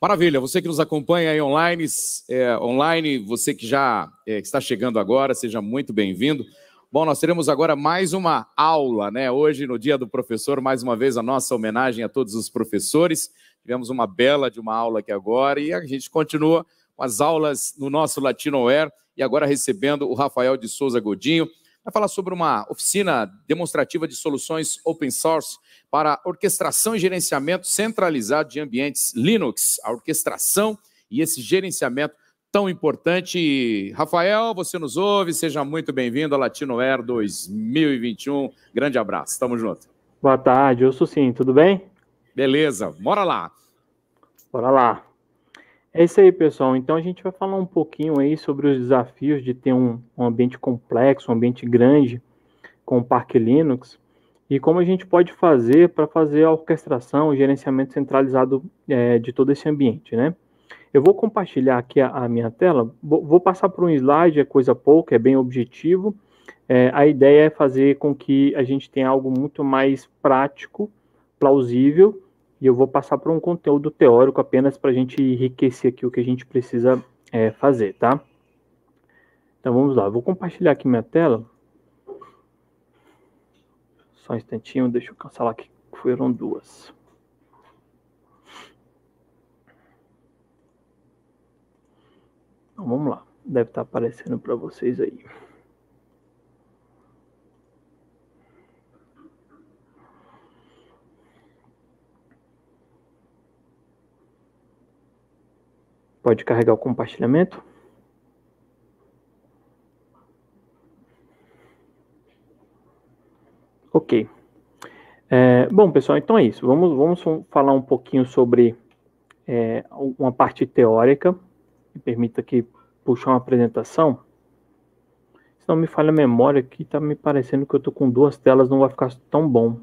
Maravilha, você que nos acompanha aí online, você que já está chegando agora, seja muito bem-vindo. Bom, nós teremos agora mais uma aula, né? Hoje, no Dia do Professor, mais uma vez a nossa homenagem a todos os professores. Tivemos uma bela de uma aula aqui agora e a gente continua com as aulas no nosso Latinoware e agora recebendo o Rafael de Souza Godinho. Vai falar sobre uma oficina demonstrativa de soluções open source para orquestração e gerenciamento centralizado de ambientes Linux. A orquestração e esse gerenciamento tão importante. Rafael, você nos ouve, seja muito bem-vindo ao Latinoware 2021. Grande abraço, tamo junto. Boa tarde, eu sou sim, tudo bem? Beleza, bora lá. Bora lá. É isso aí, pessoal. Então a gente vai falar um pouquinho aí sobre os desafios de ter um ambiente complexo, um ambiente grande com o Parque Linux e como a gente pode fazer para fazer a orquestração, o gerenciamento centralizado de todo esse ambiente, né? Eu vou compartilhar aqui a minha tela, vou passar por um slide, é coisa pouca, é bem objetivo. A ideia é fazer com que a gente tenha algo muito mais prático, plausível, e eu vou passar por um conteúdo teórico apenas para a gente enriquecer aqui o que a gente precisa fazer, tá? Então vamos lá, eu vou compartilhar aqui minha tela. Só um instantinho, deixa eu cancelar aqui, foram duas. Então vamos lá, deve estar aparecendo para vocês aí. Pode carregar o compartilhamento. Ok. Bom, pessoal, então é isso. Vamos falar um pouquinho sobre uma parte teórica. Me permita aqui puxar uma apresentação. Se não me falha a memória, aqui está me parecendo que eu estou com duas telas, não vai ficar tão bom.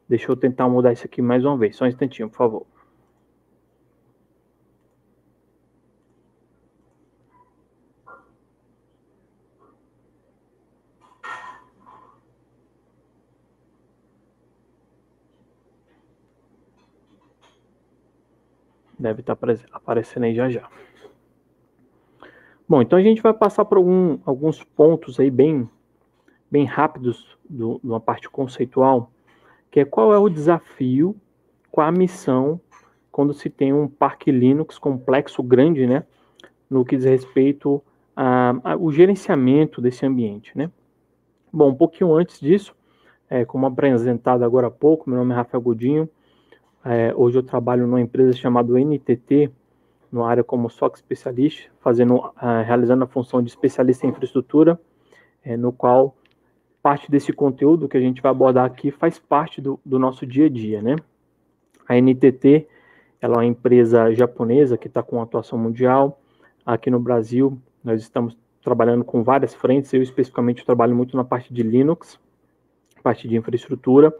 Deixa eu tentar mudar isso aqui mais uma vez. Só um instantinho, por favor. Deve estar aparecendo aí já já. Bom, então a gente vai passar por alguns pontos aí bem rápidos de uma parte conceitual, que é qual é o desafio, qual a missão quando se tem um parque Linux complexo, grande, né, no que diz respeito ao gerenciamento desse ambiente, né. Bom, um pouquinho antes disso, como apresentado agora há pouco, meu nome é Rafael Godinho, hoje eu trabalho numa empresa chamada NTT, na área como SOC Specialist, realizando a função de especialista em infraestrutura, no qual parte desse conteúdo que a gente vai abordar aqui faz parte do nosso dia a dia, né? A NTT, ela é uma empresa japonesa que está com atuação mundial. Aqui no Brasil, nós estamos trabalhando com várias frentes. Eu, especificamente, trabalho muito na parte de Linux, parte de infraestrutura.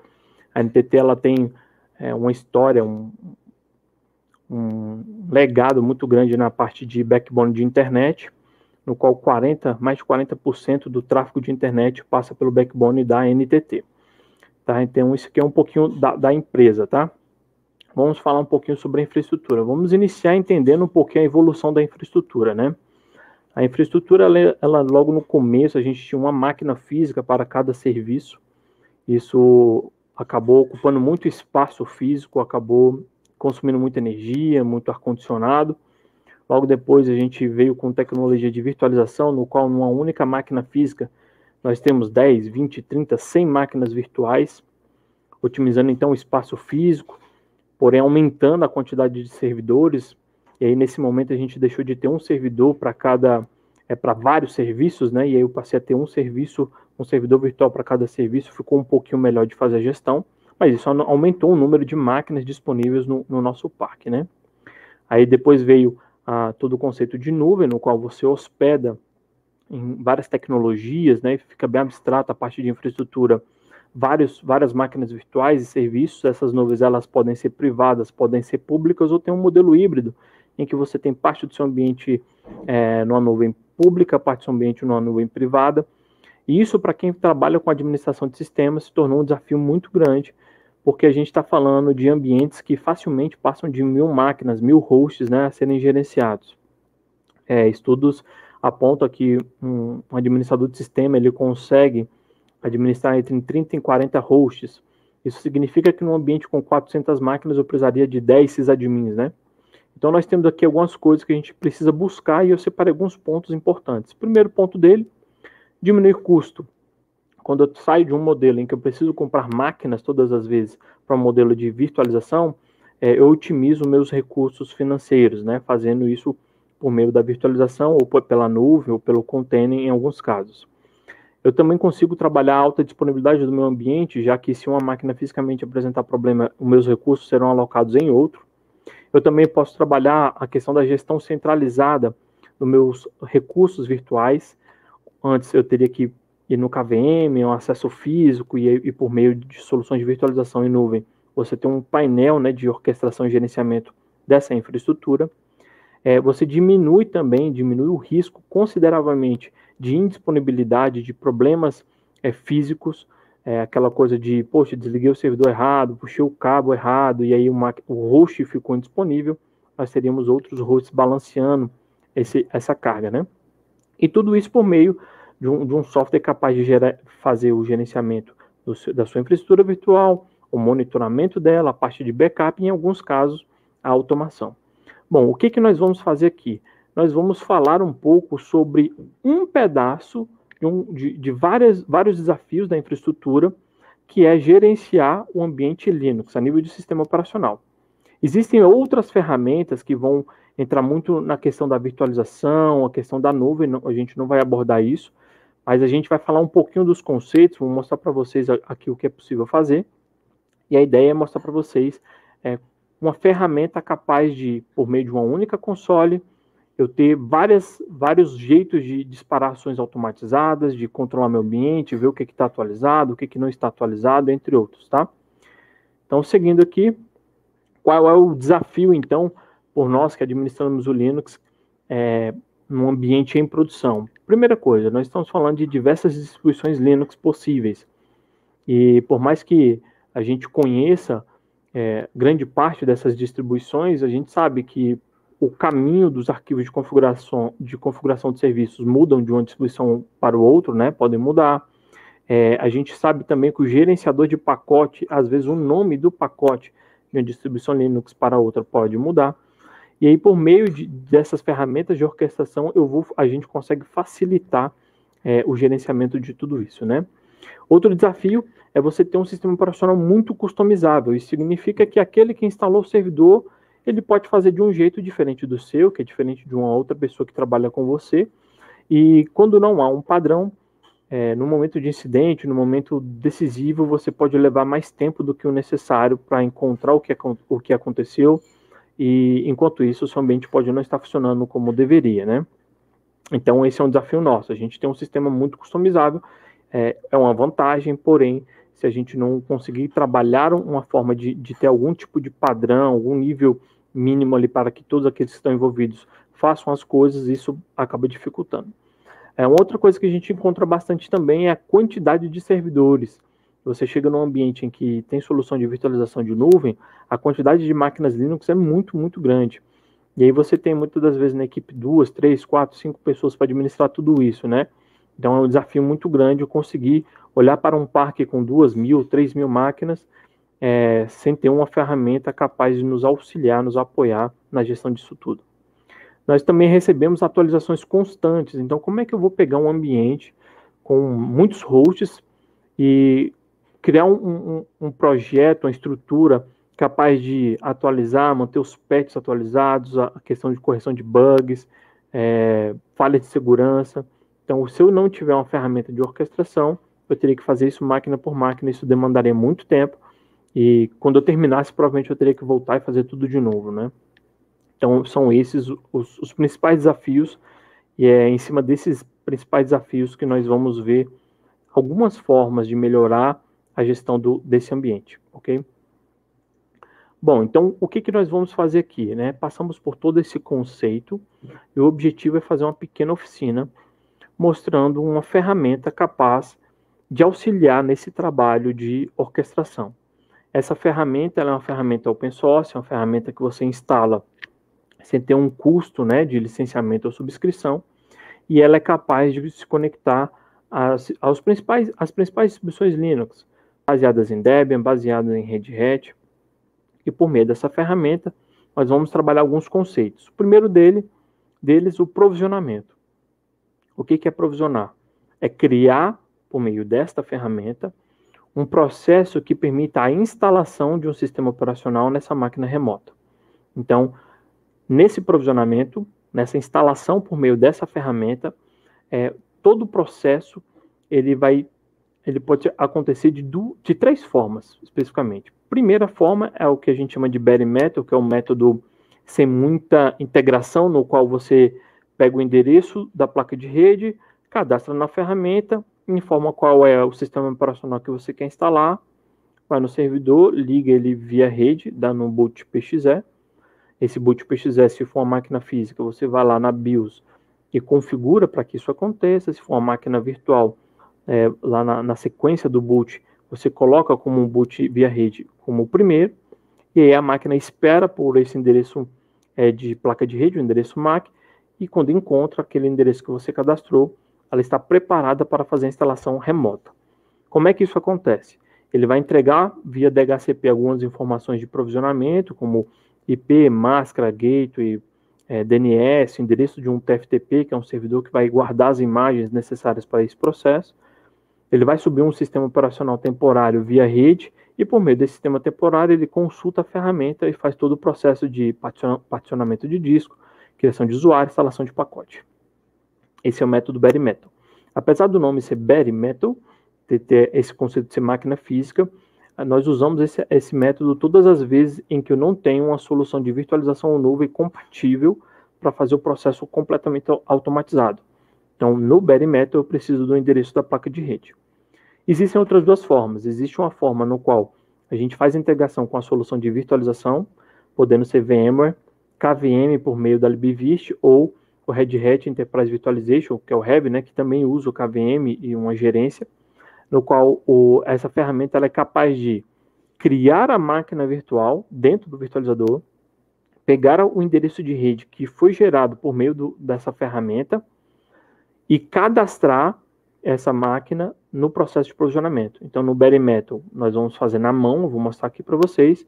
A NTT, ela tem uma história, um legado muito grande na parte de backbone de internet, no qual mais de 40% do tráfego de internet passa pelo backbone da NTT. Tá? Então, isso aqui é um pouquinho da empresa, tá? Vamos falar um pouquinho sobre a infraestrutura. Vamos iniciar entendendo um pouquinho a evolução da infraestrutura, né? A infraestrutura, ela logo no começo, a gente tinha uma máquina física para cada serviço. Isso acabou ocupando muito espaço físico, acabou consumindo muita energia, muito ar-condicionado. Logo depois a gente veio com tecnologia de virtualização, no qual numa única máquina física nós temos 10, 20, 30, 100 máquinas virtuais, otimizando então o espaço físico, porém aumentando a quantidade de servidores. E aí nesse momento a gente deixou de ter um servidor para vários serviços, né? E aí eu passei a ter um servidor virtual para cada serviço, ficou um pouquinho melhor de fazer a gestão, mas isso aumentou o número de máquinas disponíveis no nosso parque, né? Aí depois veio todo o conceito de nuvem, no qual você hospeda em várias tecnologias, né? Fica bem abstrata a parte de infraestrutura, várias máquinas virtuais e serviços. Essas nuvens, elas podem ser privadas, podem ser públicas, ou tem um modelo híbrido, em que você tem parte do seu ambiente numa nuvem pública, parte do seu ambiente numa nuvem privada. E isso, para quem trabalha com administração de sistemas, se tornou um desafio muito grande, porque a gente está falando de ambientes que facilmente passam de 1.000 máquinas, 1.000 hosts, né, a serem gerenciados. Estudos apontam que um administrador de sistema ele consegue administrar entre 30 e 40 hosts. Isso significa que num ambiente com 400 máquinas eu precisaria de 10 sysadmins, né? Então nós temos aqui algumas coisas que a gente precisa buscar e eu separei alguns pontos importantes. O primeiro ponto dele, diminuir custo. Quando eu saio de um modelo em que eu preciso comprar máquinas todas as vezes para um modelo de virtualização, eu otimizo meus recursos financeiros, né? Fazendo isso por meio da virtualização, ou pela nuvem, ou pelo container em alguns casos. Eu também consigo trabalhar a alta disponibilidade do meu ambiente, já que se uma máquina fisicamente apresentar problema, os meus recursos serão alocados em outro. Eu também posso trabalhar a questão da gestão centralizada dos meus recursos virtuais. Antes eu teria que ir no KVM, um acesso físico, e por meio de soluções de virtualização em nuvem, você tem um painel, né, de orquestração e gerenciamento dessa infraestrutura. Você diminui o risco consideravelmente de indisponibilidade, de problemas físicos, aquela coisa de, poxa, desliguei o servidor errado, puxei o cabo errado, e aí o host ficou indisponível, nós teríamos outros hosts balanceando essa carga, né? E tudo isso por meio de um software capaz de fazer o gerenciamento da sua infraestrutura virtual, o monitoramento dela, a parte de backup e, em alguns casos, a automação. Bom, o que nós vamos fazer aqui? Nós vamos falar um pouco sobre um pedaço de vários desafios da infraestrutura, que é gerenciar o ambiente Linux a nível de sistema operacional. Existem outras ferramentas que vão entrar muito na questão da virtualização, a questão da nuvem, a gente não vai abordar isso, mas a gente vai falar um pouquinho dos conceitos, vou mostrar para vocês aqui o que é possível fazer, e a ideia é mostrar para vocês uma ferramenta capaz de, por meio de uma única console, eu ter vários jeitos de disparar ações automatizadas, de controlar meu ambiente, ver o que está atualizado, o que não está atualizado, entre outros, tá? Então, seguindo aqui, qual é o desafio, então, por nós que administramos o Linux num ambiente em produção? Primeira coisa, nós estamos falando de diversas distribuições Linux possíveis. E por mais que a gente conheça grande parte dessas distribuições, a gente sabe que o caminho dos arquivos de configuração de serviços mudam de uma distribuição para o outro, né? Podem mudar. A gente sabe também que o gerenciador de pacote, às vezes o nome do pacote de uma distribuição Linux para outra pode mudar. E aí, por meio dessas ferramentas de orquestração, a gente consegue facilitar o gerenciamento de tudo isso, né? Outro desafio é você ter um sistema operacional muito customizável. Isso significa que aquele que instalou o servidor, ele pode fazer de um jeito diferente do seu, que é diferente de uma outra pessoa que trabalha com você. E quando não há um padrão, no momento de incidente, no momento decisivo, você pode levar mais tempo do que o necessário para encontrar o que aconteceu, e enquanto isso, o seu ambiente pode não estar funcionando como deveria, né? Então, esse é um desafio nosso. A gente tem um sistema muito customizável, é uma vantagem, porém, se a gente não conseguir trabalhar uma forma de ter algum tipo de padrão, algum nível mínimo ali para que todos aqueles que estão envolvidos façam as coisas, isso acaba dificultando. Uma outra coisa que a gente encontra bastante também é a quantidade de servidores. Você chega num ambiente em que tem solução de virtualização de nuvem, a quantidade de máquinas Linux é muito, muito grande. E aí você tem muitas das vezes na equipe 2, 3, 4, 5 pessoas para administrar tudo isso, né? Então é um desafio muito grande eu conseguir olhar para um parque com 2.000, 3.000 máquinas, sem ter uma ferramenta capaz de nos auxiliar, nos apoiar na gestão disso tudo. Nós também recebemos atualizações constantes. Então, como é que eu vou pegar um ambiente com muitos hosts e criar um projeto, uma estrutura capaz de atualizar, manter os patches atualizados, a questão de correção de bugs, falha de segurança. Então, se eu não tiver uma ferramenta de orquestração, eu teria que fazer isso máquina por máquina, isso demandaria muito tempo, e quando eu terminasse, provavelmente eu teria que voltar e fazer tudo de novo, né? Então, são esses os principais desafios, e é em cima desses principais desafios que nós vamos ver algumas formas de melhorar a gestão desse ambiente, ok? Bom, então, o que nós vamos fazer aqui, né? Passamos por todo esse conceito, e o objetivo é fazer uma pequena oficina mostrando uma ferramenta capaz de auxiliar nesse trabalho de orquestração. Essa ferramenta ela é uma ferramenta open source, é uma ferramenta que você instala sem ter um custo, né, de licenciamento ou subscrição, e ela é capaz de se conectar às principais distribuições Linux, baseadas em Debian, baseadas em Red Hat, e por meio dessa ferramenta nós vamos trabalhar alguns conceitos. O primeiro deles, o provisionamento. O que é provisionar? É criar, por meio desta ferramenta, um processo que permita a instalação de um sistema operacional nessa máquina remota. Então, nesse provisionamento, nessa instalação por meio dessa ferramenta, todo o processo ele pode acontecer de 3 formas, especificamente. Primeira forma é o que a gente chama de bare metal, que é um método sem muita integração, no qual você pega o endereço da placa de rede, cadastra na ferramenta, informa qual é o sistema operacional que você quer instalar, vai no servidor, liga ele via rede, dá no boot PXE. Esse boot PXE, se for uma máquina física, você vai lá na BIOS e configura para que isso aconteça. Se for uma máquina virtual, lá na sequência do boot, você coloca como um boot via rede como o primeiro, e aí a máquina espera por esse endereço de placa de rede, o endereço MAC, e quando encontra aquele endereço que você cadastrou, ela está preparada para fazer a instalação remota. Como é que isso acontece? Ele vai entregar via DHCP algumas informações de provisionamento, como IP, máscara, gateway, DNS, endereço de um TFTP, que é um servidor que vai guardar as imagens necessárias para esse processo. Ele vai subir um sistema operacional temporário via rede, e por meio desse sistema temporário ele consulta a ferramenta e faz todo o processo de particionamento de disco, criação de usuário, instalação de pacote. Esse é o método bare metal. Apesar do nome ser bare metal, ter esse conceito de ser máquina física, nós usamos esse método todas as vezes em que eu não tenho uma solução de virtualização nuvem compatível para fazer o processo completamente automatizado. Então, no bare metal, eu preciso do endereço da placa de rede. Existem outras 2 formas. Existe uma forma no qual a gente faz a integração com a solução de virtualização, podendo ser VMware, KVM por meio da libvist, ou o Red Hat Enterprise Virtualization, que é o RHEV, né, que também usa o KVM e uma gerência, no qual essa ferramenta ela é capaz de criar a máquina virtual dentro do virtualizador, pegar o endereço de rede que foi gerado por meio dessa ferramenta e cadastrar essa máquina no processo de provisionamento. Então, no bare metal, nós vamos fazer na mão, eu vou mostrar aqui para vocês,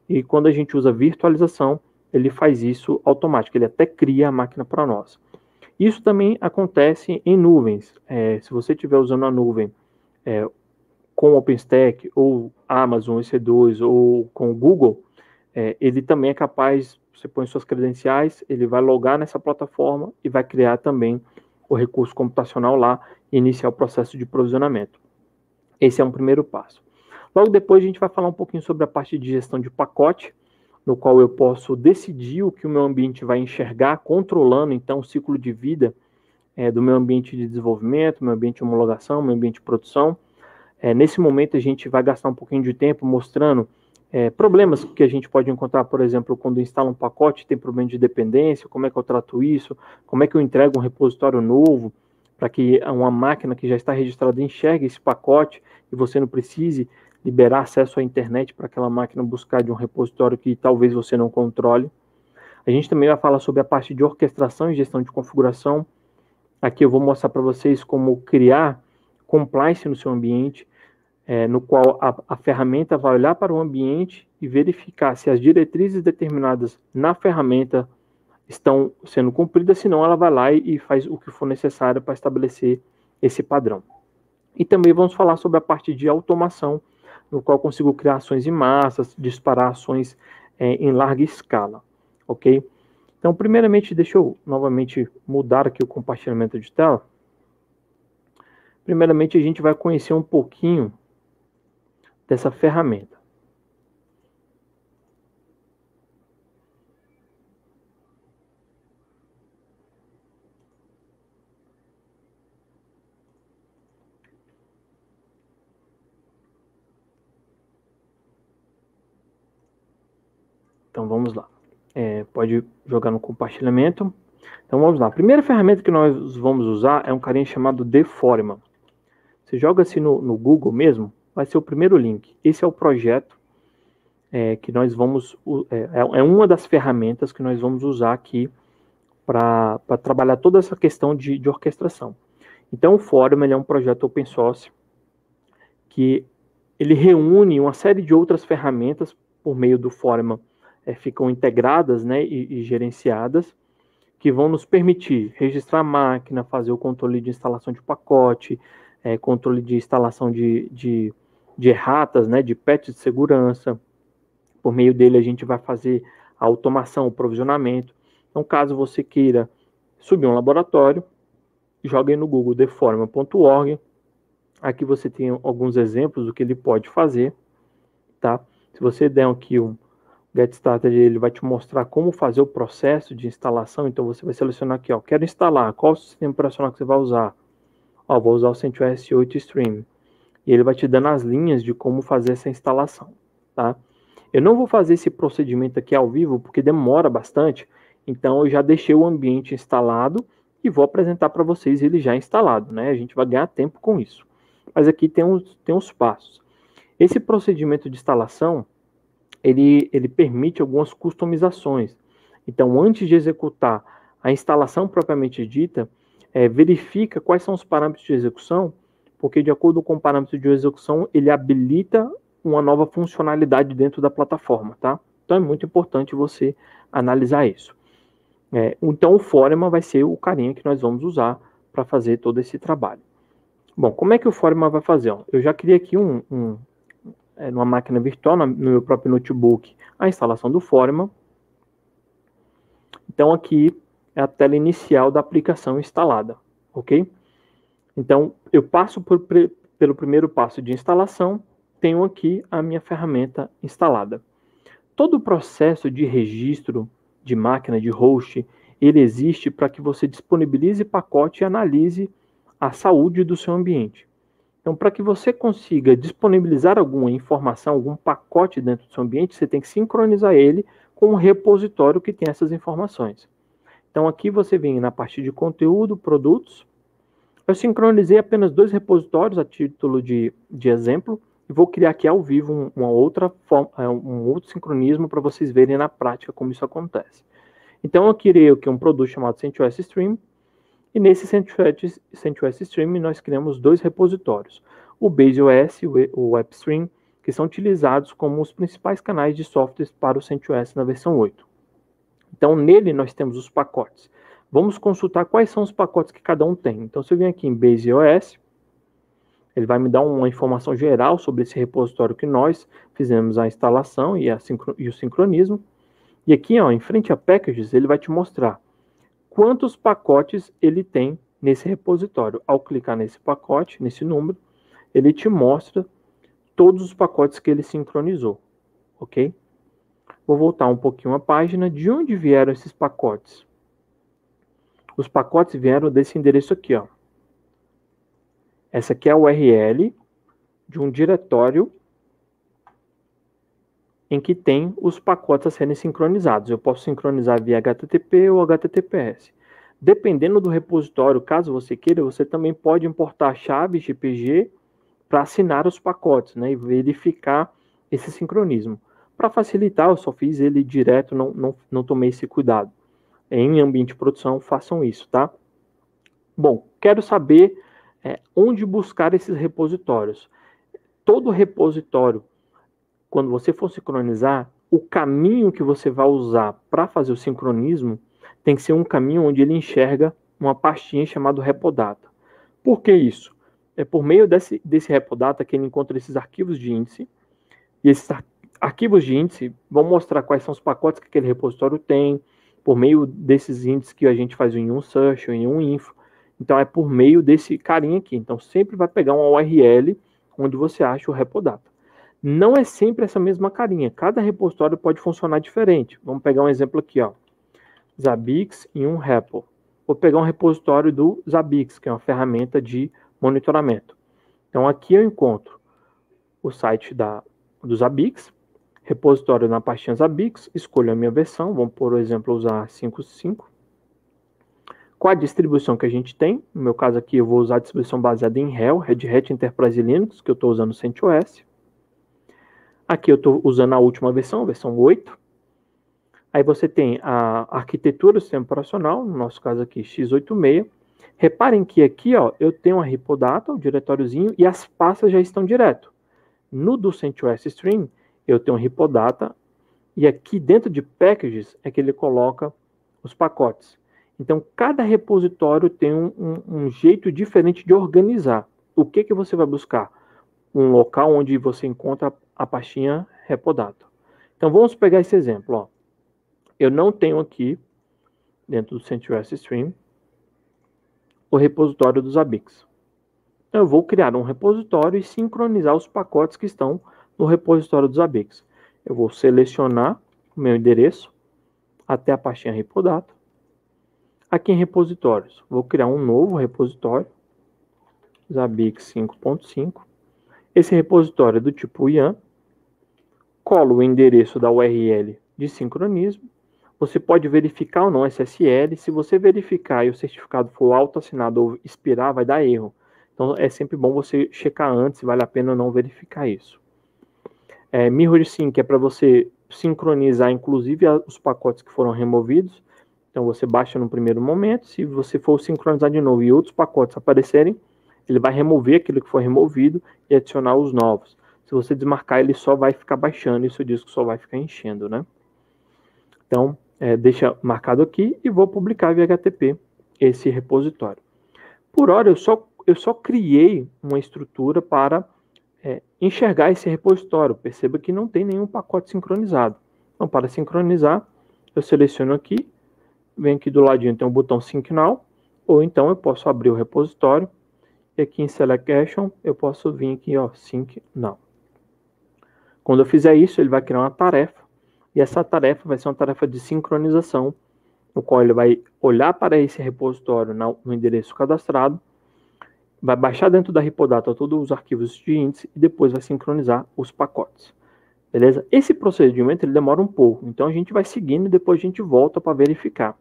e quando a gente usa virtualização, ele faz isso automático, ele até cria a máquina para nós. Isso também acontece em nuvens. Se você estiver usando a nuvem com OpenStack, ou Amazon EC2, ou com o Google, ele também é capaz, você põe suas credenciais, ele vai logar nessa plataforma e vai criar também o recurso computacional lá e iniciar o processo de provisionamento. Esse é um primeiro passo. Logo depois a gente vai falar um pouquinho sobre a parte de gestão de pacote, no qual eu posso decidir o que o meu ambiente vai enxergar, controlando então o ciclo de vida do meu ambiente de desenvolvimento, meu ambiente de homologação, meu ambiente de produção. Nesse momento a gente vai gastar um pouquinho de tempo mostrando problemas que a gente pode encontrar, por exemplo, quando instala um pacote, tem problema de dependência, como é que eu trato isso, como é que eu entrego um repositório novo, para que uma máquina que já está registrada enxergue esse pacote e você não precise liberar acesso à internet para aquela máquina buscar de um repositório que talvez você não controle. A gente também vai falar sobre a parte de orquestração e gestão de configuração. Aqui eu vou mostrar para vocês como criar compliance no seu ambiente, no qual a ferramenta vai olhar para o ambiente e verificar se as diretrizes determinadas na ferramenta estão sendo cumpridas, senão ela vai lá e faz o que for necessário para estabelecer esse padrão. E também vamos falar sobre a parte de automação, no qual eu consigo criar ações em massa, disparar ações em larga escala, ok? Então, primeiramente, deixa eu novamente mudar aqui o compartilhamento de tela. Primeiramente, a gente vai conhecer um pouquinho dessa ferramenta. Então, vamos lá. Pode jogar no compartilhamento. Então, vamos lá. A primeira ferramenta que nós vamos usar é um carinha chamado Deforeman. Você joga assim no Google mesmo, vai ser o primeiro link. Esse é o projeto que nós vamos... É uma das ferramentas que nós vamos usar aqui para trabalhar toda essa questão de orquestração. Então, o Fórum ele é um projeto open source que ele reúne uma série de outras ferramentas por meio do Fórum, ficam integradas, né, e gerenciadas, que vão nos permitir registrar a máquina, fazer o controle de instalação de pacote, controle de instalação de erratas, né, de patches de segurança. Por meio dele a gente vai fazer a automação, o provisionamento. Então, caso você queira subir um laboratório, jogue no Google theforma.org. Aqui você tem alguns exemplos do que ele pode fazer, tá? Se você der aqui um Get Started, ele vai te mostrar como fazer o processo de instalação. Então você vai selecionar aqui, ó, quero instalar, qual o sistema operacional que você vai usar? Ó, vou usar o CentOS 8 Stream. E ele vai te dando as linhas de como fazer essa instalação, tá? Eu não vou fazer esse procedimento aqui ao vivo, porque demora bastante, então eu já deixei o ambiente instalado e vou apresentar para vocês ele já instalado, né? A gente vai ganhar tempo com isso. Mas aqui tem uns passos. Esse procedimento de instalação, ele permite algumas customizações. Então, antes de executar a instalação propriamente dita, verifica quais são os parâmetros de execução, porque de acordo com o parâmetro de execução, ele habilita uma nova funcionalidade dentro da plataforma, tá? Então, é muito importante você analisar isso. Então, o Fórum vai ser o carinha que nós vamos usar para fazer todo esse trabalho. Bom, como é que o Fórum vai fazer? Eu já criei aqui numa máquina virtual, no meu próprio notebook, a instalação do Fórum. Então, aqui é a tela inicial da aplicação instalada, ok? Então, eu passo pelo primeiro passo de instalação, tenho aqui a minha ferramenta instalada. Todo o processo de registro de máquina, de host, ele existe para que você disponibilize pacote e analise a saúde do seu ambiente. Então, para que você consiga disponibilizar alguma informação, algum pacote dentro do seu ambiente, você tem que sincronizar ele com um repositório que tem essas informações. Então, aqui você vem na parte de conteúdo, produtos. Eu sincronizei apenas 2 repositórios a título de exemplo e vou criar aqui ao vivo um outro sincronismo para vocês verem na prática como isso acontece. Então, eu criei aqui um produto chamado CentOS Stream. E nesse CentOS Stream nós criamos 2 repositórios, o BaseOS e o WebStream, que são utilizados como os principais canais de softwares para o CentOS na versão 8. Então nele nós temos os pacotes. Vamos consultar quais são os pacotes que cada um tem. Então se eu vim aqui em BaseOS, ele vai me dar uma informação geral sobre esse repositório que nós fizemos a instalação e o sincronismo. E aqui, ó, em frente a Packages, ele vai te mostrar quantos pacotes ele tem nesse repositório. Ao clicar nesse pacote, nesse número, ele te mostra todos os pacotes que ele sincronizou, ok? Vou voltar um pouquinho à página. De onde vieram esses pacotes? Os pacotes vieram desse endereço aqui, ó. Essa aqui é a URL de um diretório em que tem os pacotes a serem sincronizados. Eu posso sincronizar via HTTP ou HTTPS. Dependendo do repositório, caso você queira, você também pode importar chaves GPG para assinar os pacotes, né, e verificar esse sincronismo. Para facilitar, eu só fiz ele direto, não tomei esse cuidado. Em ambiente de produção, façam isso, tá? Bom, quero saber onde buscar esses repositórios. Todo repositório, quando você for sincronizar, o caminho que você vai usar para fazer o sincronismo tem que ser um caminho onde ele enxerga uma pastinha chamada Repodata. Por que isso? É por meio desse Repodata que ele encontra esses arquivos de índice, e esses arquivos de índice vão mostrar quais são os pacotes que aquele repositório tem, por meio desses índices que a gente faz em um search ou em um info. Então é por meio desse carinha aqui. Então sempre vai pegar uma URL onde você acha o Repodata. Não é sempre essa mesma carinha. Cada repositório pode funcionar diferente. Vamos pegar um exemplo aqui, ó. Zabbix em um repo. Vou pegar um repositório do Zabbix, que é uma ferramenta de monitoramento. Então aqui eu encontro o site do Zabbix, repositório na pastinha Zabbix, escolho a minha versão, vamos por exemplo usar 5.5. Qual a distribuição que a gente tem? No meu caso aqui eu vou usar a distribuição baseada em RHEL, Red Hat Enterprise Linux, que eu estou usando o CentOS. Aqui eu estou usando a última versão, versão 8. Aí você tem a arquitetura do sistema operacional, no nosso caso aqui x86. Reparem que aqui ó, eu tenho uma Ripodata, o diretóriozinho, e as pastas já estão direto. No do CentOS Stream, eu tenho um Ripodata, e aqui dentro de packages é que ele coloca os pacotes. Então, cada repositório tem um jeito diferente de organizar. O que você vai buscar? Um local onde você encontra a pastinha Repodata. Então, vamos pegar esse exemplo. Ó. Eu não tenho aqui, dentro do CentOS Stream, o repositório dos Zabbix. Então, eu vou criar um repositório e sincronizar os pacotes que estão no repositório dos Zabbix. Eu vou selecionar o meu endereço até a pastinha Ripodata. Aqui em repositórios, vou criar um novo repositório, Zabbix 5.5. Esse repositório é do tipo IAM. Colo o endereço da URL de sincronismo. Você pode verificar ou não SSL. Se você verificar e o certificado for autoassinado ou expirar, vai dar erro. Então, é sempre bom você checar antes se vale a pena ou não verificar isso. Mirror Sync é para você sincronizar, inclusive, os pacotes que foram removidos. Então, você baixa no primeiro momento. Se você for sincronizar de novo e outros pacotes aparecerem, ele vai remover aquilo que foi removido e adicionar os novos. Se você desmarcar, ele só vai ficar baixando e o seu disco só vai ficar enchendo, né? Então, deixa marcado aqui e vou publicar via HTTP esse repositório. Por hora, eu só criei uma estrutura para enxergar esse repositório. Perceba que não tem nenhum pacote sincronizado. Então, para sincronizar, eu seleciono aqui, venho aqui do ladinho, tem o botão Sync Now, ou então eu posso abrir o repositório, e aqui em Select Action, eu posso vir aqui, ó, Sync Now. Quando eu fizer isso, ele vai criar uma tarefa, e essa tarefa vai ser uma tarefa de sincronização, no qual ele vai olhar para esse repositório no endereço cadastrado, vai baixar dentro da Ripodata todos os arquivos de índice e depois vai sincronizar os pacotes. Beleza? Esse procedimento ele demora um pouco, então a gente vai seguindo e depois a gente volta para verificar.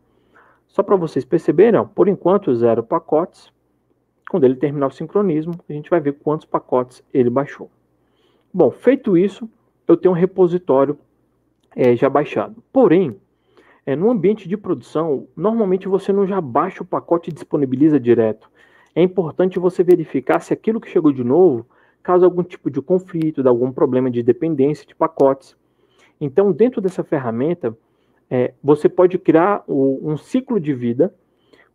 Só para vocês perceberem, ó, por enquanto 0 pacotes. Quando ele terminar o sincronismo, a gente vai ver quantos pacotes ele baixou. Bom, feito isso, eu tenho um repositório já baixado. Porém, no ambiente de produção, normalmente você não já baixa o pacote e disponibiliza direto. É importante você verificar se aquilo que chegou de novo causa algum tipo de conflito, dá algum problema de dependência de pacotes. Então, dentro dessa ferramenta, você pode criar um ciclo de vida,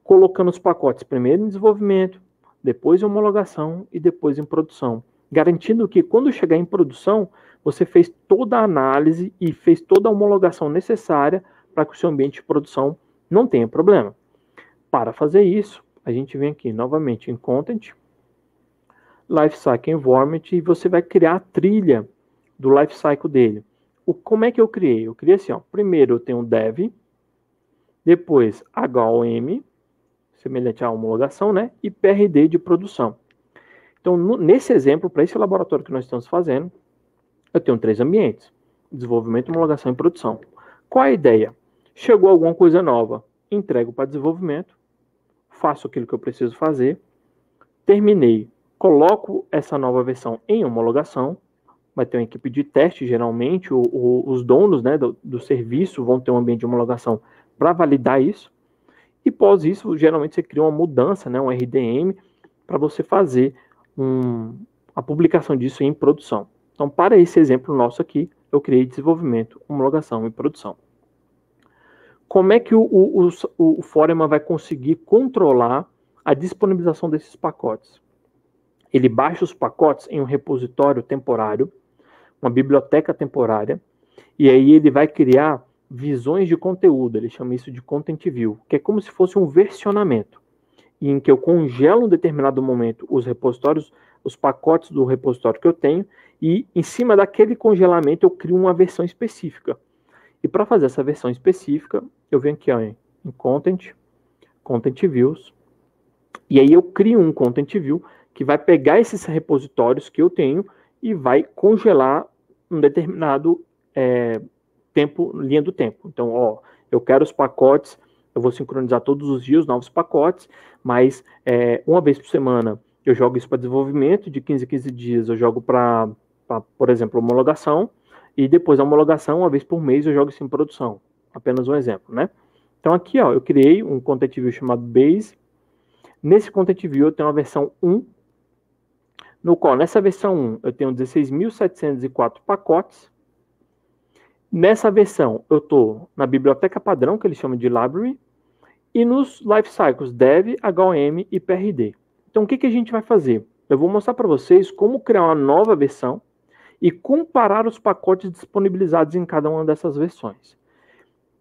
colocando os pacotes primeiro em desenvolvimento, depois em homologação e depois em produção, garantindo que quando chegar em produção, você fez toda a análise e fez toda a homologação necessária para que o seu ambiente de produção não tenha problema. Para fazer isso, a gente vem aqui novamente em Content, Lifecycle Environment, e você vai criar a trilha do lifecycle dele. Como é que eu criei? Eu criei assim, ó, primeiro eu tenho dev, depois HOM, semelhante à homologação, né? E PRD de produção. Então, nesse exemplo, para esse laboratório que nós estamos fazendo, eu tenho 3 ambientes: desenvolvimento, homologação e produção. Qual a ideia? Chegou alguma coisa nova, entrego para desenvolvimento, faço aquilo que eu preciso fazer, terminei, coloco essa nova versão em homologação, vai ter uma equipe de teste, geralmente, os donos, né, do serviço vão ter um ambiente de homologação para validar isso, e pós isso, geralmente você cria uma mudança, né, um RDM, para você fazer a publicação disso em produção. Então, para esse exemplo nosso aqui, eu criei desenvolvimento, homologação e produção. Como é que o Foreman vai conseguir controlar a disponibilização desses pacotes? Ele baixa os pacotes em um repositório temporário, uma biblioteca temporária, e aí ele vai criar visões de conteúdo, ele chama isso de Content View, que é como se fosse um versionamento, em que eu congelo em um determinado momento os repositórios, os pacotes do repositório que eu tenho, e em cima daquele congelamento eu crio uma versão específica. E para fazer essa versão específica, eu venho aqui ó, em Content, Content Views, e aí eu crio um Content View que vai pegar esses repositórios que eu tenho e vai congelar um determinado tempo, linha do tempo. Então, ó, eu quero os pacotes, eu vou sincronizar todos os dias novos pacotes, mas uma vez por semana eu jogo isso para desenvolvimento, de 15 em 15 dias eu jogo para, por exemplo, homologação, E depois a homologação, uma vez por mês, eu jogo isso em produção. Apenas um exemplo, né? Então aqui, ó, eu criei um Content View chamado Base. Nesse Content View eu tenho uma versão 1, no qual nessa versão 1 eu tenho 16.704 pacotes. Nessa versão eu estou na biblioteca padrão, que eles chamam de library, e nos lifecycles dev, HOM e PRD. Então o que a gente vai fazer? Eu vou mostrar para vocês como criar uma nova versão e comparar os pacotes disponibilizados em cada uma dessas versões.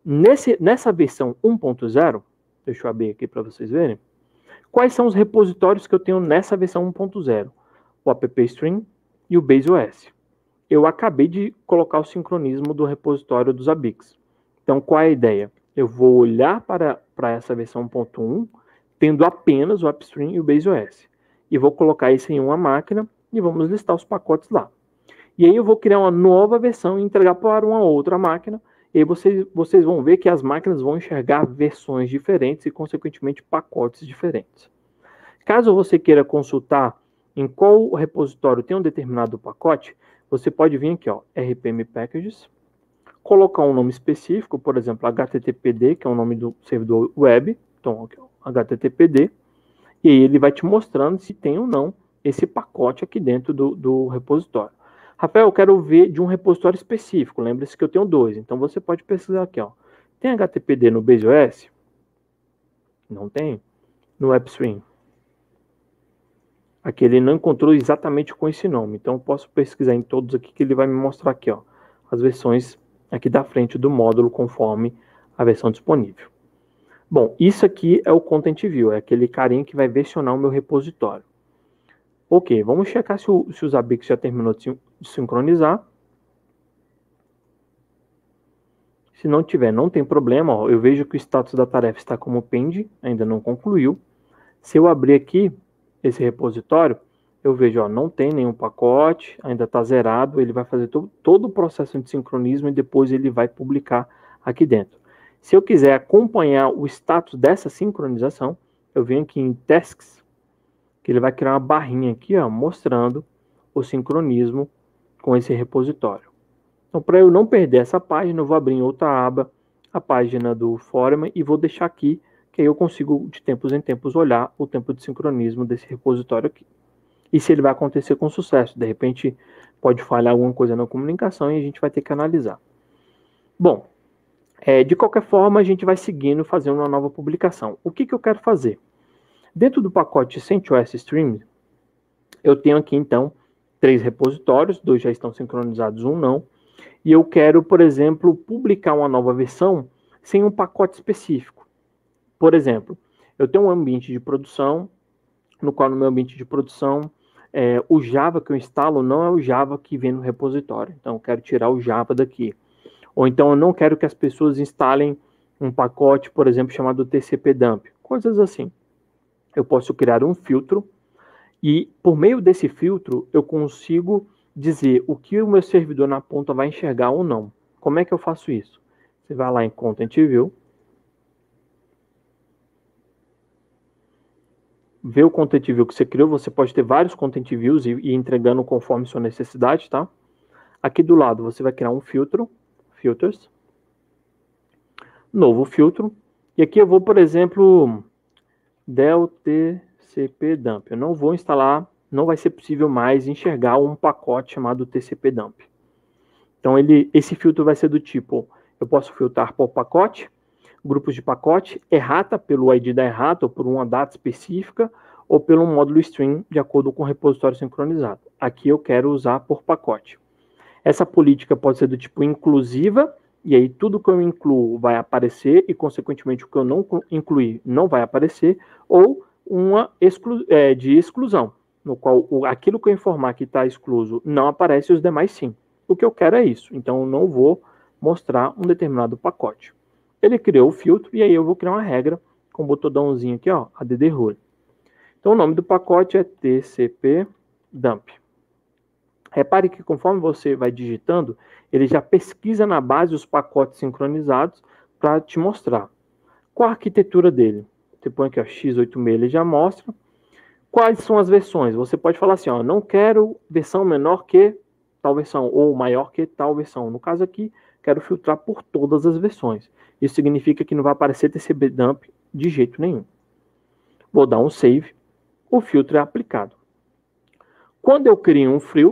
Nessa versão 1.0, deixa eu abrir aqui para vocês verem, quais são os repositórios que eu tenho nessa versão 1.0? O AppStream e o BaseOS. Eu acabei de colocar o sincronismo do repositório dos ABICs. Então, qual é a ideia? Eu vou olhar para essa versão 1.1, tendo apenas o AppStream e o BaseOS. E vou colocar isso em uma máquina e vamos listar os pacotes lá. E aí eu vou criar uma nova versão e entregar para uma outra máquina. E aí vocês vão ver que as máquinas vão enxergar versões diferentes e, consequentemente, pacotes diferentes. Caso você queira consultar em qual repositório tem um determinado pacote, você pode vir aqui, ó, RPM Packages, colocar um nome específico, por exemplo, HTTPD, que é o nome do servidor web, então aqui, ó, HTTPD, e aí ele vai te mostrando se tem ou não esse pacote aqui dentro do repositório. Rafael, eu quero ver de um repositório específico, lembre-se que eu tenho 2, então você pode pesquisar aqui, ó, tem HTTPD no BaseOS? Não tem. No AppStream? Aqui ele não encontrou exatamente com esse nome, então eu posso pesquisar em todos aqui que ele vai me mostrar aqui, ó, as versões aqui da frente do módulo conforme a versão disponível. Bom, isso aqui é o Content View, é aquele carinha que vai versionar o meu repositório. Ok, vamos checar se os ABICs já terminou de sincronizar. Se não tiver, não tem problema, ó, eu vejo que o status da tarefa está como pend, ainda não concluiu. Se eu abrir aqui esse repositório, eu vejo, ó, não tem nenhum pacote, ainda está zerado, ele vai fazer todo o processo de sincronismo e depois ele vai publicar aqui dentro. Se eu quiser acompanhar o status dessa sincronização, eu venho aqui em Tasks, que ele vai criar uma barrinha aqui, ó, mostrando o sincronismo com esse repositório. Então, para eu não perder essa página, eu vou abrir em outra aba a página do Foreman e vou deixar aqui, que aí eu consigo, de tempos em tempos, olhar o tempo de sincronismo desse repositório aqui. E se ele vai acontecer com sucesso. De repente, pode falhar alguma coisa na comunicação e a gente vai ter que analisar. Bom, de qualquer forma, a gente vai seguindo, fazendo uma nova publicação. O que eu quero fazer? Dentro do pacote CentOS Stream, eu tenho aqui, então, 3 repositórios, 2 já estão sincronizados, 1 não. E eu quero, por exemplo, publicar uma nova versão sem um pacote específico. Por exemplo, eu tenho um ambiente de produção, no qual no meu ambiente de produção, o Java que eu instalo não é o Java que vem no repositório. Então, eu quero tirar o Java daqui. Ou então, eu não quero que as pessoas instalem um pacote, por exemplo, chamado TCP-Dump. Coisas assim. Eu posso criar um filtro e, por meio desse filtro, eu consigo dizer o que o meu servidor na ponta vai enxergar ou não. Como é que eu faço isso? Você vai lá em Content View, vê o Content View que você criou, você pode ter vários Content Views e ir entregando conforme sua necessidade, tá? Aqui do lado você vai criar um filtro, Filters, novo filtro, e aqui eu vou, por exemplo, del TCP-Dump. Eu não vou instalar, não vai ser possível mais enxergar um pacote chamado TCP-Dump. Então esse filtro vai ser do tipo, eu posso filtrar por pacote, grupos de pacote, errata pelo ID da errata, ou por uma data específica, ou pelo módulo stream, de acordo com o repositório sincronizado. Aqui eu quero usar por pacote. Essa política pode ser do tipo inclusiva, e aí tudo que eu incluo vai aparecer, e consequentemente o que eu não incluir não vai aparecer, ou uma de exclusão, no qual aquilo que eu informar que está excluso não aparece e os demais sim. O que eu quero é isso, então eu não vou mostrar um determinado pacote. Ele criou o filtro e aí eu vou criar uma regra com o botãozinho aqui, ó, add rule. Então o nome do pacote é TCP-Dump. Repare que conforme você vai digitando, ele já pesquisa na base os pacotes sincronizados para te mostrar. Qual a arquitetura dele? Você põe aqui, ó, x86, ele já mostra. Quais são as versões? Você pode falar assim, ó, não quero versão menor que tal versão, ou maior que tal versão. No caso aqui, quero filtrar por todas as versões. Isso significa que não vai aparecer TCP dump de jeito nenhum. Vou dar um save, o filtro é aplicado. Quando eu crio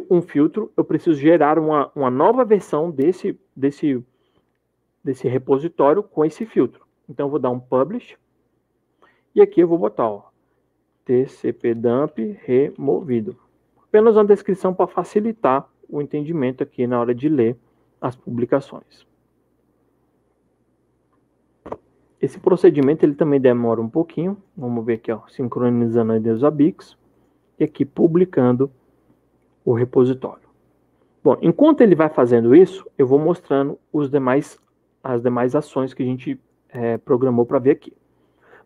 um filtro, eu preciso gerar uma nova versão desse repositório com esse filtro. Então, eu vou dar um publish, e aqui eu vou botar, ó, TCP dump removido. Apenas uma descrição para facilitar o entendimento aqui na hora de ler as publicações. Esse procedimento ele também demora um pouquinho. Vamos ver aqui, ó, sincronizando aí os ABICs e aqui publicando o repositório. Bom, enquanto ele vai fazendo isso, eu vou mostrando as demais ações que a gente programou para ver aqui.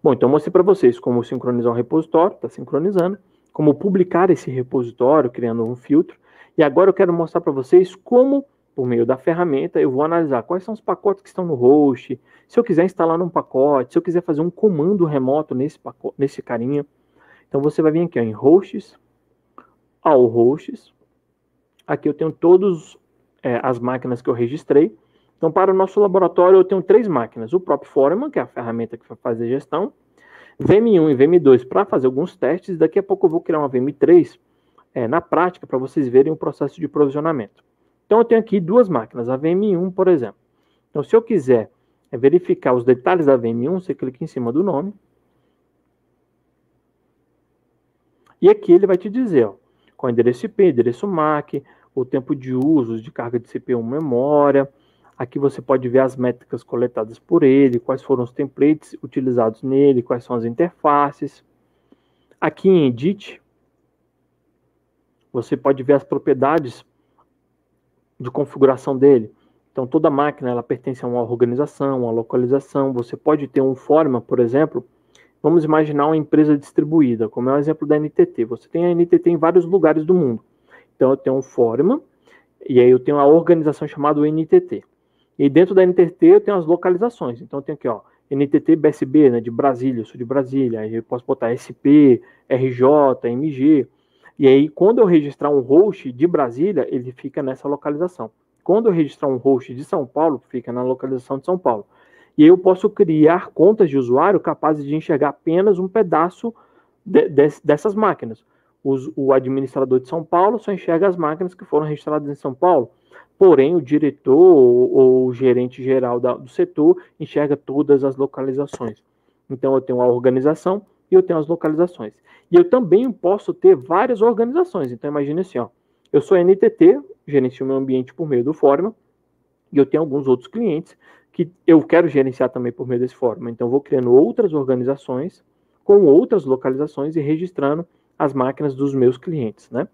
Bom, então eu mostrei para vocês como sincronizar um repositório, está sincronizando, como publicar esse repositório, criando um filtro, e agora eu quero mostrar para vocês como, por meio da ferramenta, eu vou analisar quais são os pacotes que estão no host, se eu quiser instalar um pacote, se eu quiser fazer um comando remoto nesse carinha. Então você vai vir aqui, ó, em hosts, all hosts, aqui eu tenho todas as máquinas que eu registrei. Então, para o nosso laboratório, eu tenho 3 máquinas. O próprio Foreman, que é a ferramenta que vai fazer a gestão. VM1 e VM2 para fazer alguns testes. Daqui a pouco eu vou criar uma VM3 na prática para vocês verem o processo de provisionamento. Então, eu tenho aqui 2 máquinas. A VM1, por exemplo. Então, se eu quiser verificar os detalhes da VM1, você clica em cima do nome. E aqui ele vai te dizer, ó, qual é o endereço IP, endereço MAC, o tempo de uso de carga de CPU memória. Aqui você pode ver as métricas coletadas por ele, quais foram os templates utilizados nele, quais são as interfaces. Aqui em Edit, você pode ver as propriedades de configuração dele. Então, toda máquina ela pertence a uma organização, uma localização. Você pode ter um Foreman, por exemplo. Vamos imaginar uma empresa distribuída, como é o exemplo da NTT. Você tem a NTT em vários lugares do mundo. Então, eu tenho um Foreman, e aí eu tenho a organização chamada NTT. E dentro da NTT eu tenho as localizações. Então eu tenho aqui, ó, NTT BSB, né, de Brasília, eu sou de Brasília. Aí eu posso botar SP, RJ, MG. E aí quando eu registrar um host de Brasília, ele fica nessa localização. Quando eu registrar um host de São Paulo, fica na localização de São Paulo. E aí eu posso criar contas de usuário capazes de enxergar apenas um pedaço dessas máquinas. O administrador de São Paulo só enxerga as máquinas que foram registradas em São Paulo. Porém, o diretor ou o gerente geral do setor enxerga todas as localizações. Então, eu tenho a organização e eu tenho as localizações. E eu também posso ter várias organizações. Então, imagine assim, ó, eu sou NTT, gerencio meu ambiente por meio do Foreman, e eu tenho alguns outros clientes que eu quero gerenciar também por meio desse Foreman. Então, eu vou criando outras organizações com outras localizações e registrando as máquinas dos meus clientes, né?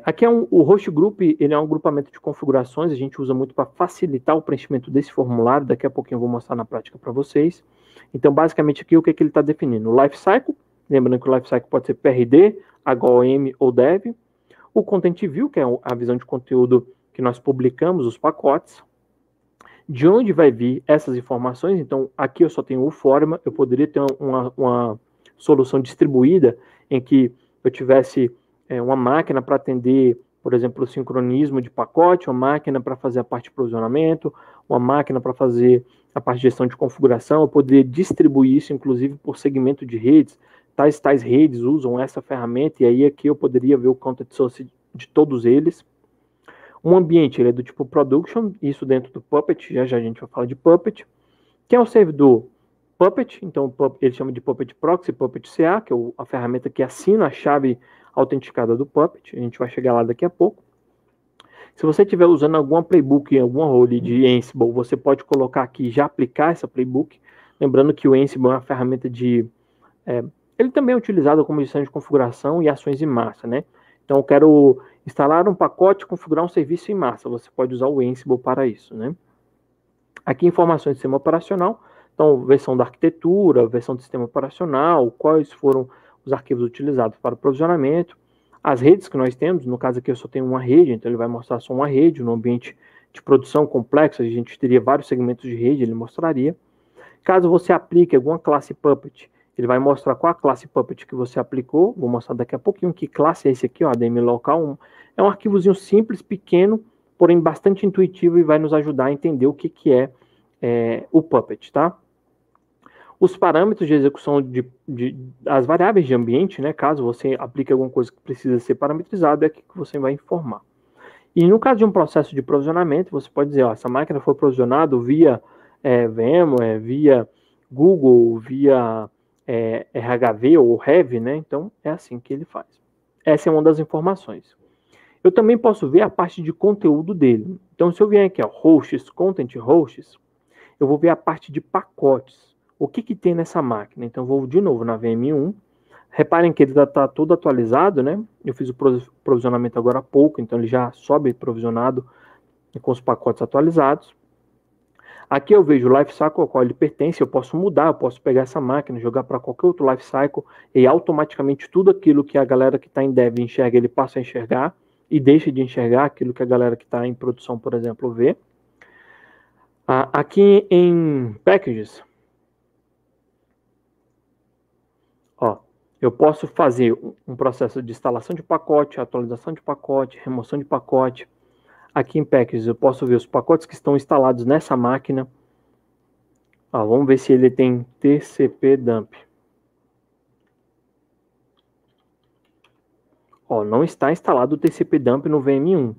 Aqui o host group, ele é um agrupamento de configurações, a gente usa muito para facilitar o preenchimento desse formulário, daqui a pouquinho eu vou mostrar na prática para vocês. Então, basicamente aqui o que ele está definindo? O lifecycle, lembrando que o lifecycle pode ser PRD, HOM ou Dev. O Content View, que é a visão de conteúdo que nós publicamos, os pacotes. De onde vai vir essas informações? Então, aqui eu só tenho o Foreman, eu poderia ter uma solução distribuída em que eu tivesse uma máquina para atender, por exemplo, o sincronismo de pacote, uma máquina para fazer a parte de provisionamento, uma máquina para fazer a parte de gestão de configuração. Eu poderia distribuir isso, inclusive, por segmento de redes. Tais redes usam essa ferramenta, e aí aqui eu poderia ver o content source de todos eles. Um ambiente, ele é do tipo production, isso dentro do Puppet, já a gente vai falar de Puppet. Que é o servidor Puppet, então ele chama de Puppet Proxy, Puppet CA, que é a ferramenta que assina a chave autenticada do Puppet, a gente vai chegar lá daqui a pouco. Se você estiver usando alguma playbook, alguma role de Ansible, você pode colocar aqui e já aplicar essa playbook, lembrando que o Ansible é uma ferramenta ele também é utilizado como gestão de configuração e ações em massa, né? Então eu quero instalar um pacote, configurar um serviço em massa, você pode usar o Ansible para isso, né? Aqui informações do sistema operacional, então versão da arquitetura, versão do sistema operacional, quais foram os arquivos utilizados para o provisionamento, as redes que nós temos, no caso aqui eu só tenho uma rede, então ele vai mostrar só uma rede, no ambiente de produção complexo, a gente teria vários segmentos de rede, ele mostraria. Caso você aplique alguma classe Puppet Ele vai mostrar qual a classe Puppet que você aplicou. Vou mostrar daqui a pouquinho que classe é esse aqui, ó, ADM local. É um arquivozinho simples, pequeno, porém bastante intuitivo e vai nos ajudar a entender o que é o Puppet, tá? Os parâmetros de execução das variáveis de ambiente, né? Caso você aplique alguma coisa que precisa ser parametrizada, é aqui que você vai informar. E no caso de um processo de provisionamento, você pode dizer, ó, essa máquina foi provisionada via VMware, via Google, via RHV ou Heavy, né? Então, é assim que ele faz. Essa é uma das informações. Eu também posso ver a parte de conteúdo dele. Então, se eu vier aqui, ó, hosts, content hosts, eu vou ver a parte de pacotes. O que tem nessa máquina? Então, eu vou de novo na VM1. Reparem que ele está todo atualizado, né? Eu fiz o provisionamento agora há pouco, então ele já sobe provisionado com os pacotes atualizados. Aqui eu vejo o lifecycle ao qual ele pertence, eu posso mudar, eu posso pegar essa máquina, jogar para qualquer outro lifecycle e automaticamente tudo aquilo que a galera que está em dev enxerga, ele passa a enxergar e deixa de enxergar aquilo que a galera que está em produção, por exemplo, vê. Aqui em packages, ó, eu posso fazer um processo de instalação de pacote, atualização de pacote, remoção de pacote. Aqui em packages eu posso ver os pacotes que estão instalados nessa máquina. Ó, vamos ver se ele tem TCP dump. Ó, não está instalado o TCP dump no VM1.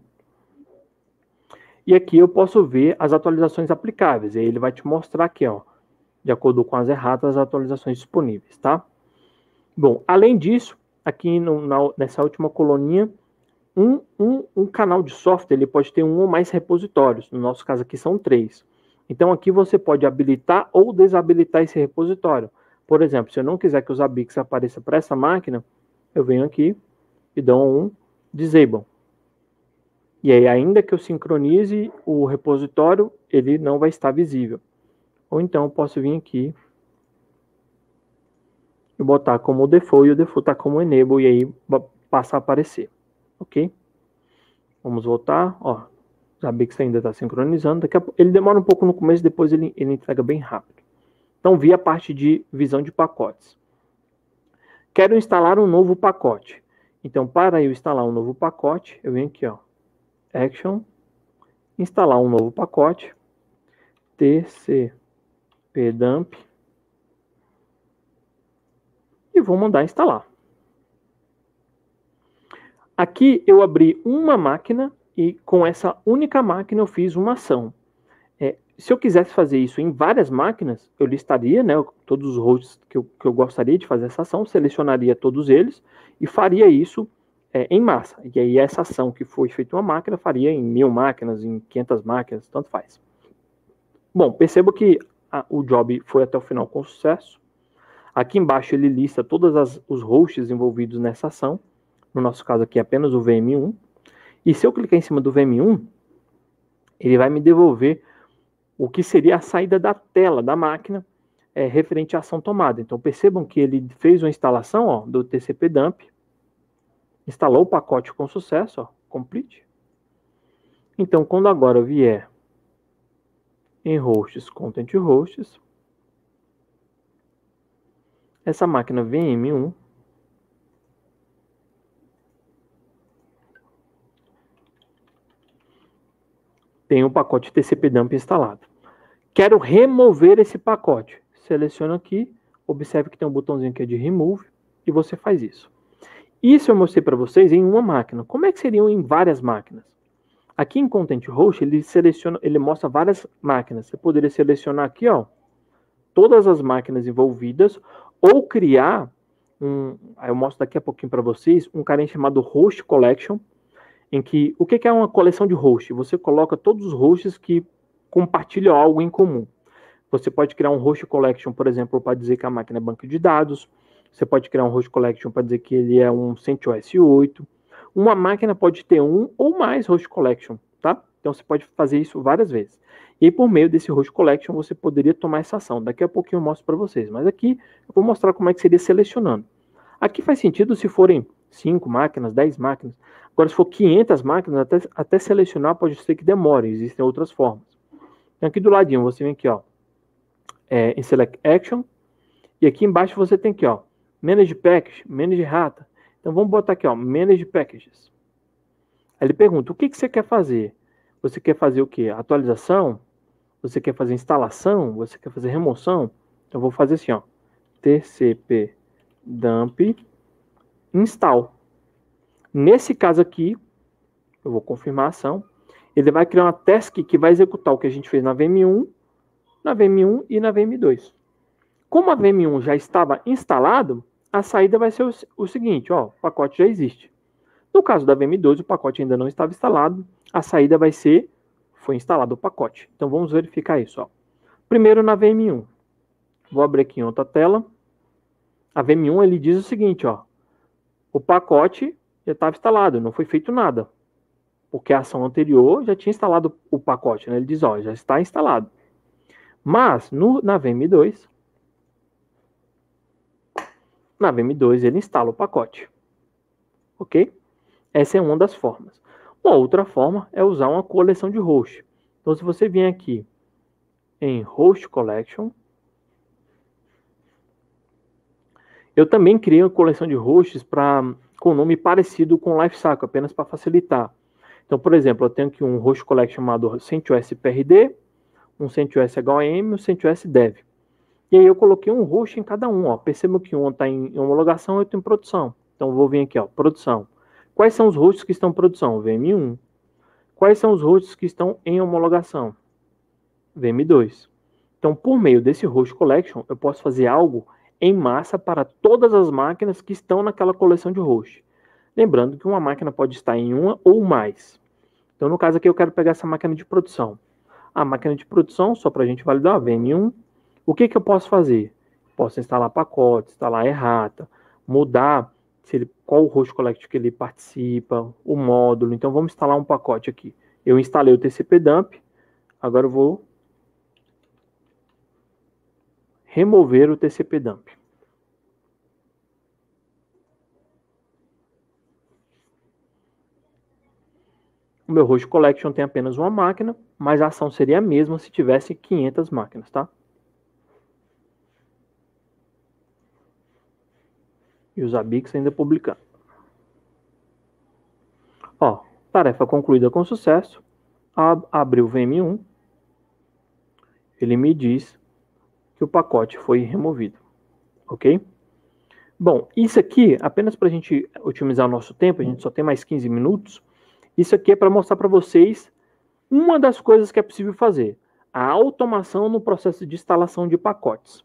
E aqui eu posso ver as atualizações aplicáveis. E aí ele vai te mostrar aqui, ó, de acordo com as erratas, as atualizações disponíveis, tá? Bom, além disso, aqui nessa última coluninha, um canal de software ele pode ter um ou mais repositórios. No nosso caso aqui são 3. Então aqui você pode habilitar ou desabilitar esse repositório. Por exemplo, se eu não quiser que os ABICs apareçam para essa máquina, eu venho aqui e dou um disable. E aí, ainda que eu sincronize o repositório, ele não vai estar visível. Ou então eu posso vir aqui e botar como default, e o default está como enable, e aí passa a aparecer. Ok? Vamos voltar. Ó, os ABICs ainda está sincronizando. Ele demora um pouco no começo, depois ele entrega bem rápido. Então, vi a parte de visão de pacotes. Quero instalar um novo pacote. Então, para eu instalar um novo pacote, eu venho aqui, ó, Action, instalar um novo pacote, TCP dump, e vou mandar instalar. Aqui eu abri uma máquina e com essa única máquina eu fiz uma ação. Se eu quisesse fazer isso em várias máquinas, eu listaria, né, todos os hosts que eu gostaria de fazer essa ação, selecionaria todos eles e faria isso em massa. E aí essa ação que foi feita em uma máquina, faria em 1000 máquinas, em 500 máquinas, tanto faz. Bom, perceba que o job foi até o final com sucesso. Aqui embaixo ele lista todos os hosts envolvidos nessa ação. No nosso caso aqui apenas o VM1. E se eu clicar em cima do VM1, ele vai me devolver o que seria a saída da tela da máquina referente à ação tomada. Então percebam que ele fez uma instalação, ó, do TCP dump, instalou o pacote com sucesso, ó, complete. Então quando agora eu vier em hosts, content hosts, essa máquina VM1 tem um pacote TCP dump instalado. Quero remover esse pacote. Seleciona aqui, observe que tem um botãozinho aqui de remove e você faz isso. Isso eu mostrei para vocês em uma máquina. Como é que seriam em várias máquinas? Aqui em Content Host, ele mostra várias máquinas. Você poderia selecionar aqui, ó, todas as máquinas envolvidas ou criar eu mostro daqui a pouquinho para vocês, um carinha chamado Host Collection, em que, o que é uma coleção de host? Você coloca todos os hosts que compartilham algo em comum. Você pode criar um host collection, por exemplo, para dizer que a máquina é banco de dados. Você pode criar um host collection para dizer que ele é um CentOS 8. Uma máquina pode ter um ou mais host collection, tá? Então você pode fazer isso várias vezes. E por meio desse host collection você poderia tomar essa ação. Daqui a pouquinho eu mostro para vocês. Mas aqui eu vou mostrar como é que seria selecionando. Aqui faz sentido se forem 5 máquinas, 10 máquinas. Agora, se for 500 máquinas, até selecionar pode ser que demore. Existem outras formas. Então, aqui do ladinho, você vem aqui, ó, em Select Action E aqui embaixo você tem aqui, ó, Manage Package, Manage Rata. Então vamos botar aqui, ó, Manage Packages. Aí ele pergunta, o que você quer fazer? Você quer fazer o quê? Atualização? Você quer fazer instalação? Você quer fazer remoção? Então eu vou fazer assim, ó, TCP dump install. Nesse caso aqui, eu vou confirmar a ação. Ele vai criar uma task que vai executar o que a gente fez na VM1, e na VM2. Como a VM1 já estava instalado, a saída vai ser o seguinte, ó, o pacote já existe. No caso da VM2, o pacote ainda não estava instalado, a saída vai ser, foi instalado o pacote. Então vamos verificar isso, ó. Primeiro na VM1. Vou abrir aqui em outra tela. A VM1 ele diz o seguinte, ó, o pacote já estava instalado, não foi feito nada. Porque a ação anterior já tinha instalado o pacote, né? Ele diz, ó, já está instalado. Mas na VM2, ele instala o pacote. Ok? Essa é uma das formas. Uma outra forma é usar uma coleção de host. Então, se você vier aqui em Host Collection, eu também criei uma coleção de hosts com nome parecido com o Lifecycle, apenas para facilitar. Então, por exemplo, eu tenho aqui um host collection chamado CentOS PRD, um CentOS HOM e um CentOS Dev. E aí eu coloquei um host em cada um. Ó. Percebam que um está em homologação e outro em produção. Então, eu vou vir aqui, ó, produção. Quais são os hosts que estão em produção? VM1. Quais são os hosts que estão em homologação? VM2. Então, por meio desse host collection, eu posso fazer algo em massa para todas as máquinas que estão naquela coleção de host. Lembrando que uma máquina pode estar em uma ou mais. Então, no caso aqui, eu quero pegar essa máquina de produção. A máquina de produção, só para a gente validar, a VM1. O que eu posso fazer? Posso instalar pacotes, instalar errata, mudar qual o host collection que ele participa, o módulo. Então, vamos instalar um pacote aqui. Eu instalei o TCP dump. Agora eu vou remover o TCP dump. O meu host collection tem apenas uma máquina, mas a ação seria a mesma se tivesse 500 máquinas, tá? E os ABICs ainda publicando. Ó, tarefa concluída com sucesso. Abriu o VM1. Ele me diz que o pacote foi removido. Ok? Bom, isso aqui, apenas para a gente otimizar o nosso tempo, a gente só tem mais 15 minutos. Isso aqui é para mostrar para vocês uma das coisas que é possível fazer. A automação no processo de instalação de pacotes.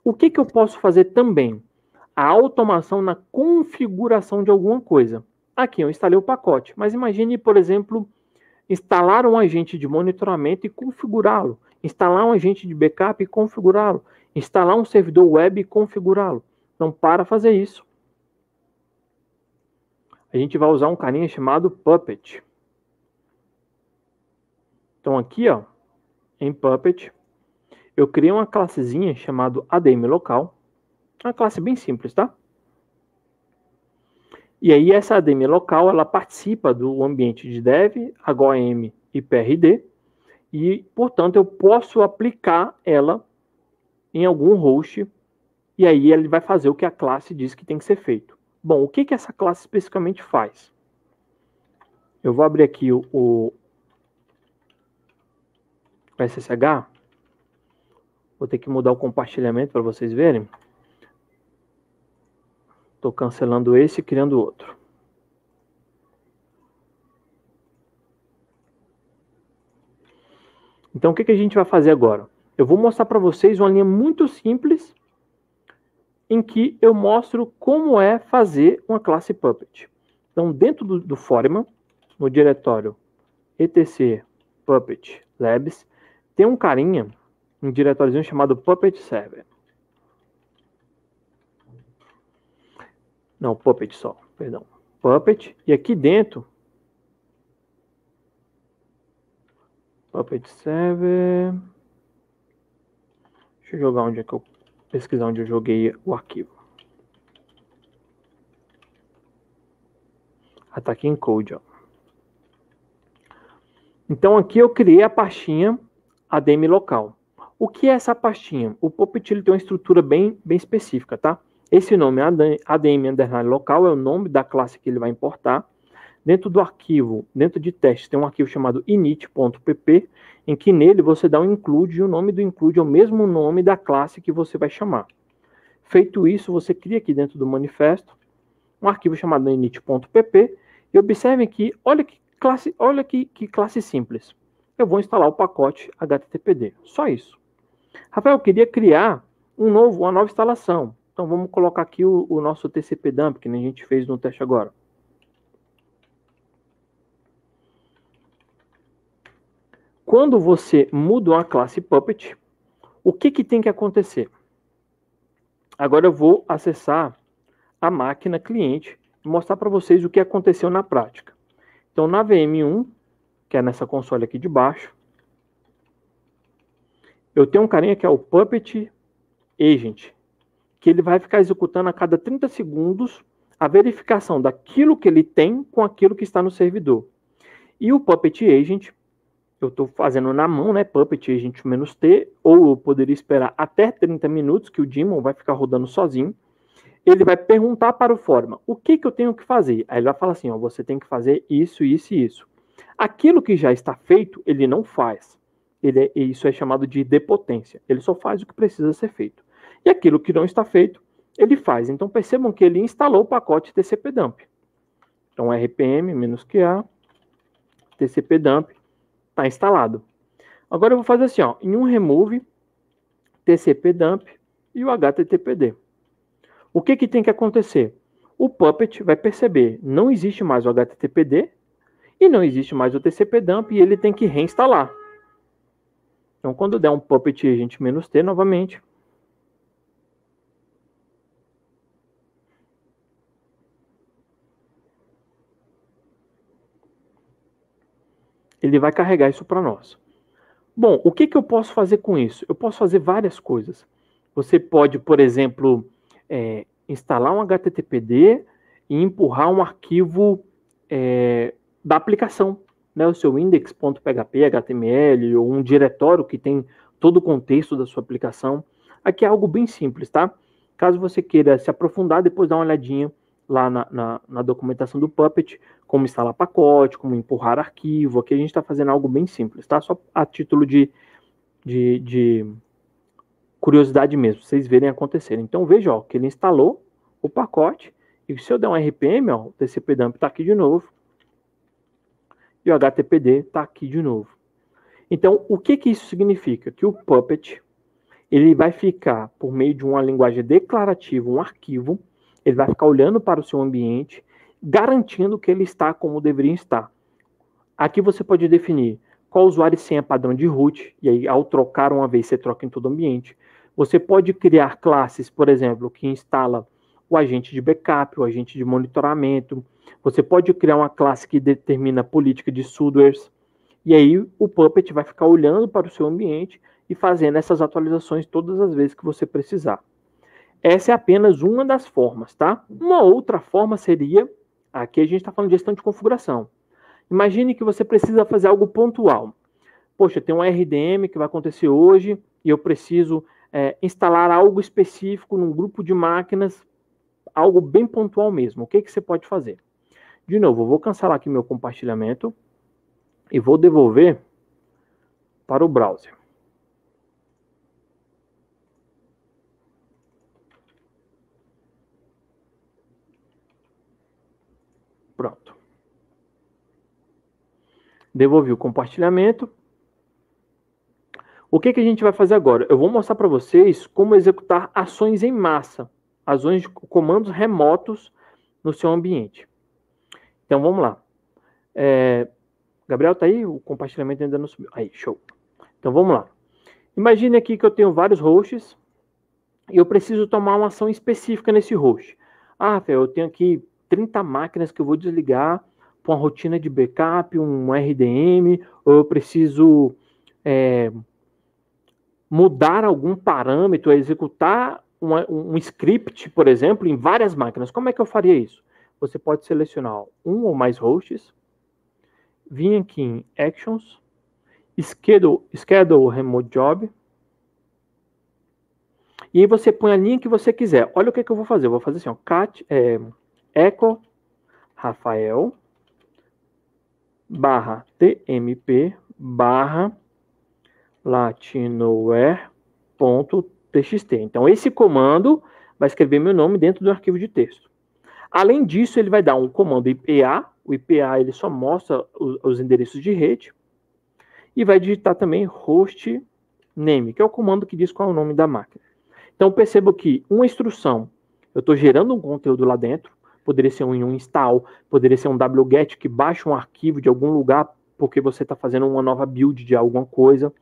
O que eu posso fazer também? A automação na configuração de alguma coisa. Aqui eu instalei o pacote, mas imagine, por exemplo, instalar um agente de monitoramento e configurá-lo. Instalar um agente de backup e configurá-lo. Instalar um servidor web e configurá-lo. Então, para fazer isso, a gente vai usar um carinha chamado Puppet. Então, aqui, ó, em Puppet, eu criei uma classezinha chamada ADM local. Uma classe bem simples, tá? E aí, essa ADM local, ela participa do ambiente de Dev, HOM e PRD. E, portanto, eu posso aplicar ela em algum host. E aí, ele vai fazer o que a classe diz que tem que ser feito. Bom, o que essa classe especificamente faz? Eu vou abrir aqui o SSH. Vou ter que mudar o compartilhamento para vocês verem. Estou cancelando esse e criando outro. Então, o que a gente vai fazer agora? Eu vou mostrar para vocês uma linha muito simples em que eu mostro como é fazer uma classe Puppet. Então, dentro do Foreman, no diretório etc Puppet Labs, tem um carinha, um diretóriozinho chamado Puppet Server. Não, Puppet só, perdão. Puppet, e aqui dentro, Puppet Server. Deixa eu jogar onde é que eu pesquisar onde eu joguei o arquivo. Ah, tá aqui em code, ó. Então aqui eu criei a pastinha ADM local. O que é essa pastinha? O Puppet ele tem uma estrutura bem específica, tá? Esse nome ADM_local é o nome da classe que ele vai importar. Dentro do arquivo, dentro de teste, tem um arquivo chamado init.pp, em que nele você dá um include, e o nome do include é o mesmo nome da classe que você vai chamar. Feito isso, você cria aqui dentro do manifesto um arquivo chamado init.pp, e observem que, olha que classe simples. Eu vou instalar o pacote HTTPD, só isso. Rafael, eu queria criar uma nova instalação. Então vamos colocar aqui o nosso TCP dump, que nem a gente fez no teste agora. Quando você muda uma classe Puppet, o que tem que acontecer? Agora eu vou acessar a máquina cliente e mostrar para vocês o que aconteceu na prática. Então, na VM1, que é nessa console aqui de baixo, eu tenho um carinha que é o Puppet Agent, que ele vai ficar executando a cada 30 segundos a verificação daquilo que ele tem com aquilo que está no servidor. E o Puppet Agent, eu estou fazendo na mão, né, Puppet Agent -t, ou eu poderia esperar até 30 minutos, que o daemon vai ficar rodando sozinho. Ele vai perguntar para o Forma, o que eu tenho que fazer? Aí ele vai falar assim, ó, você tem que fazer isso, isso e isso. Aquilo que já está feito, ele não faz. Isso é chamado de idempotência. Ele só faz o que precisa ser feito. E aquilo que não está feito, ele faz. Então percebam que ele instalou o pacote TCP-dump. Então rpm-qa, TCP-dump, está instalado. Agora eu vou fazer assim, ó, em um remove, TCP-dump e o HTTPD. O que tem que acontecer? O Puppet vai perceber, não existe mais o HTTPD e não existe mais o TCP-dump e ele tem que reinstalar. Então, quando der um Puppet Agent -t novamente, ele vai carregar isso para nós. Bom, o que eu posso fazer com isso? Eu posso fazer várias coisas. Você pode, por exemplo, instalar um HTTPD e empurrar um arquivo da aplicação, né, o seu index.php, HTML, ou um diretório que tem todo o contexto da sua aplicação. Aqui é algo bem simples, tá? Caso você queira se aprofundar, depois dá uma olhadinha lá na documentação do Puppet, como instalar pacote, como empurrar arquivo. Aqui a gente está fazendo algo bem simples, tá? Só a título de curiosidade mesmo, vocês verem acontecer. Então veja, ó, que ele instalou o pacote, e se eu der um RPM, ó, o TCP-dump está aqui de novo, e o HTTPD está aqui de novo. Então, o que isso significa? Que o Puppet, ele vai ficar, por meio de uma linguagem declarativa, um arquivo, ele vai ficar olhando para o seu ambiente, garantindo que ele está como deveria estar. Aqui você pode definir qual usuário e senha padrão de root, e aí ao trocar uma vez você troca em todo o ambiente. Você pode criar classes, por exemplo, que instala o agente de backup, o agente de monitoramento. Você pode criar uma classe que determina a política de sudoers. E aí o Puppet vai ficar olhando para o seu ambiente e fazendo essas atualizações todas as vezes que você precisar. Essa é apenas uma das formas, tá? Uma outra forma seria, aqui a gente está falando de gestão de configuração. Imagine que você precisa fazer algo pontual. Poxa, tem um RDM que vai acontecer hoje e eu preciso instalar algo específico num grupo de máquinas, algo bem pontual mesmo. O que você pode fazer? De novo, eu vou cancelar aqui meu compartilhamento e vou devolver para o browser. Pronto. Devolvi o compartilhamento. O que a gente vai fazer agora? Eu vou mostrar para vocês como executar ações em massa, ações de comandos remotos no seu ambiente. Então, vamos lá. Gabriel, tá aí? O compartilhamento ainda não subiu. Aí, show. Então, vamos lá. Imagine aqui que eu tenho vários hosts e eu preciso tomar uma ação específica nesse host. Ah, Rafael, eu tenho aqui 30 máquinas que eu vou desligar para uma rotina de backup, um RDM, ou eu preciso mudar algum parâmetro, executar um script, por exemplo, em várias máquinas. Como é que eu faria isso? Você pode selecionar um ou mais hosts, vir aqui em Actions, Schedule Remote Job, E aí você põe a linha que você quiser. Olha o que eu vou fazer. Eu vou fazer assim, ó, echo Rafael barra tmp barra latinoware.txt. Então, esse comando vai escrever meu nome dentro do arquivo de texto. Além disso, ele vai dar um comando IPA. O IPA ele só mostra os endereços de rede. E vai digitar também host name, que é o comando que diz qual é o nome da máquina. Então, percebo que uma instrução, eu estou gerando um conteúdo lá dentro, poderia ser um install, poderia ser um wget que baixa um arquivo de algum lugar porque você está fazendo uma nova build de alguma coisa.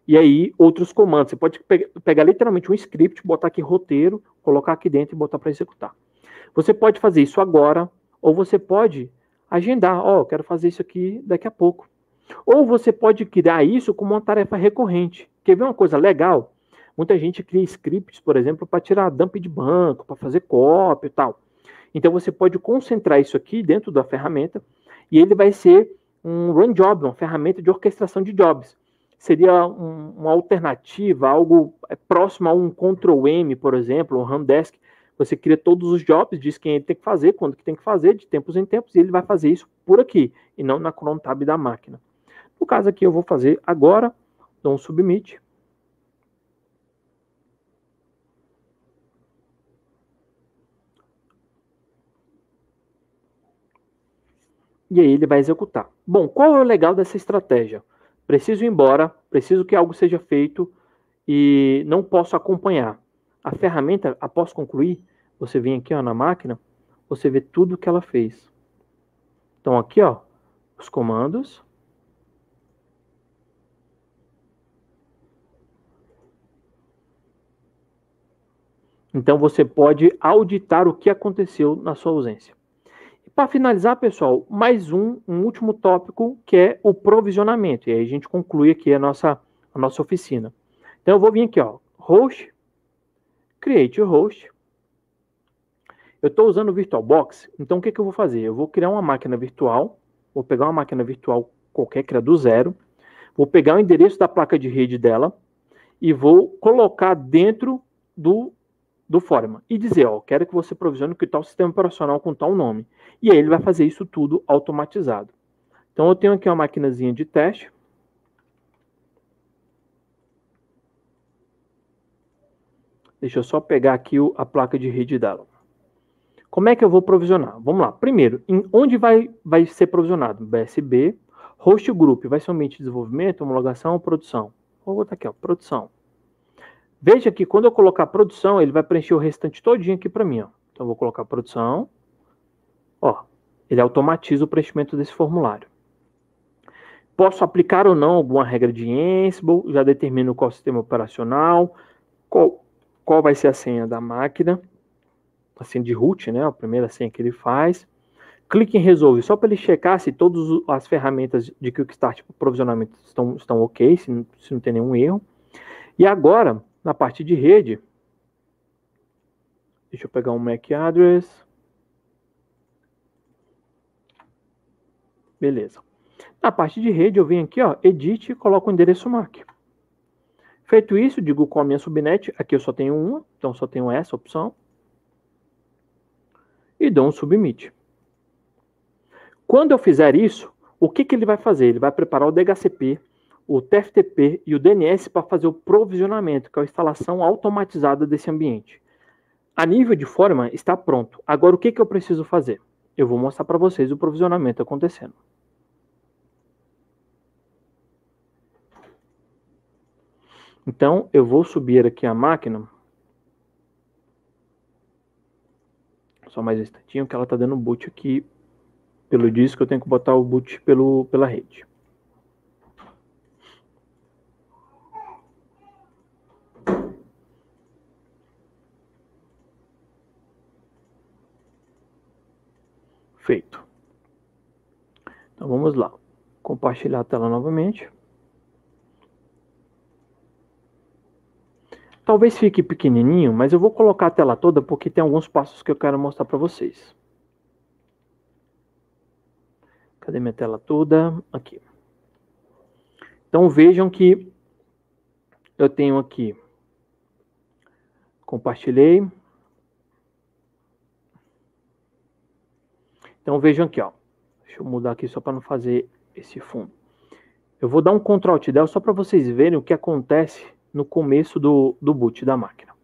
E aí, outros comandos. Você pode pegar literalmente um script, botar aqui roteiro, colocar aqui dentro e botar para executar. Você pode fazer isso agora, ou você pode agendar. Ó, quero fazer isso aqui daqui a pouco. Ou você pode criar isso como uma tarefa recorrente. Quer ver uma coisa legal? Muita gente cria scripts, por exemplo, para tirar dump de banco, para fazer cópia e tal. Então, você pode concentrar isso aqui dentro da ferramenta e ele vai ser um run job, uma ferramenta de orquestração de jobs. Seria uma alternativa, algo próximo a um Ctrl+M, por exemplo, um Rundesk. Você cria todos os jobs, diz quem ele tem que fazer, quando que tem que fazer, de tempos em tempos, e ele vai fazer isso por aqui, e não na cron tab da máquina. No caso aqui, eu vou fazer agora, dou um submit. E aí ele vai executar. Bom, qual é o legal dessa estratégia? Preciso ir embora, preciso que algo seja feito e não posso acompanhar. A ferramenta, após concluir, você vem aqui ó, na máquina, você vê tudo que ela fez. Então aqui, ó, os comandos. Então você pode auditar o que aconteceu na sua ausência. Para finalizar, pessoal, mais um último tópico, que é o provisionamento. E aí a gente conclui aqui a nossa oficina. Então eu vou vir aqui, ó, host, create host. Eu estou usando o VirtualBox, então o que eu vou fazer? Eu vou criar uma máquina virtual, vou pegar uma máquina virtual qualquer, criar do zero, vou pegar o endereço da placa de rede dela e vou colocar dentro do Foreman e dizer, ó, quero que você provisione que tal sistema operacional com tal nome. E aí ele vai fazer isso tudo automatizado. Então eu tenho aqui uma maquinazinha de teste. Deixa eu só pegar aqui a placa de rede dela. Como é que eu vou provisionar? Vamos lá. Primeiro, onde vai ser provisionado? BSB, host group, vai ser um ambiente de desenvolvimento, homologação ou produção? Vou botar aqui, ó, produção. Veja que quando eu colocar produção, ele vai preencher o restante todinho aqui para mim. Ó. Então, eu vou colocar produção. Ó, ele automatiza o preenchimento desse formulário. Posso aplicar ou não alguma regra de Ansible, já determino qual sistema operacional, qual vai ser a senha da máquina, a senha de root, né, a primeira senha que ele faz. Clique em Resolve, só para ele checar se todas as ferramentas de Quickstart para provisionamento estão ok, se não tem nenhum erro. E agora, na parte de rede, deixa eu pegar um MAC address. Beleza. Na parte de rede, eu venho aqui, ó, Edit e coloco o endereço MAC. Feito isso, digo qual a minha subnet. Aqui eu só tenho uma, então só tenho essa opção. E dou um Submit. Quando eu fizer isso, o que ele vai fazer? Ele vai preparar o DHCP, o TFTP e o DNS para fazer o provisionamento, que é a instalação automatizada desse ambiente. A nível de Foreman está pronto. Agora, o que eu preciso fazer? Eu vou mostrar para vocês o provisionamento acontecendo. Então, eu vou subir aqui a máquina. Só mais um instantinho, que ela está dando boot aqui pelo disco. Eu tenho que botar o boot pela rede. Feito. Então, vamos lá. Compartilhar a tela novamente. Talvez fique pequenininho, mas eu vou colocar a tela toda porque tem alguns passos que eu quero mostrar para vocês. Cadê minha tela toda? Aqui. Então vejam que eu tenho aqui Compartilhei. Então vejam aqui, ó. Deixa eu mudar aqui só para não fazer esse fundo. Eu vou dar um Ctrl Alt Del só para vocês verem o que acontece no começo do boot da máquina.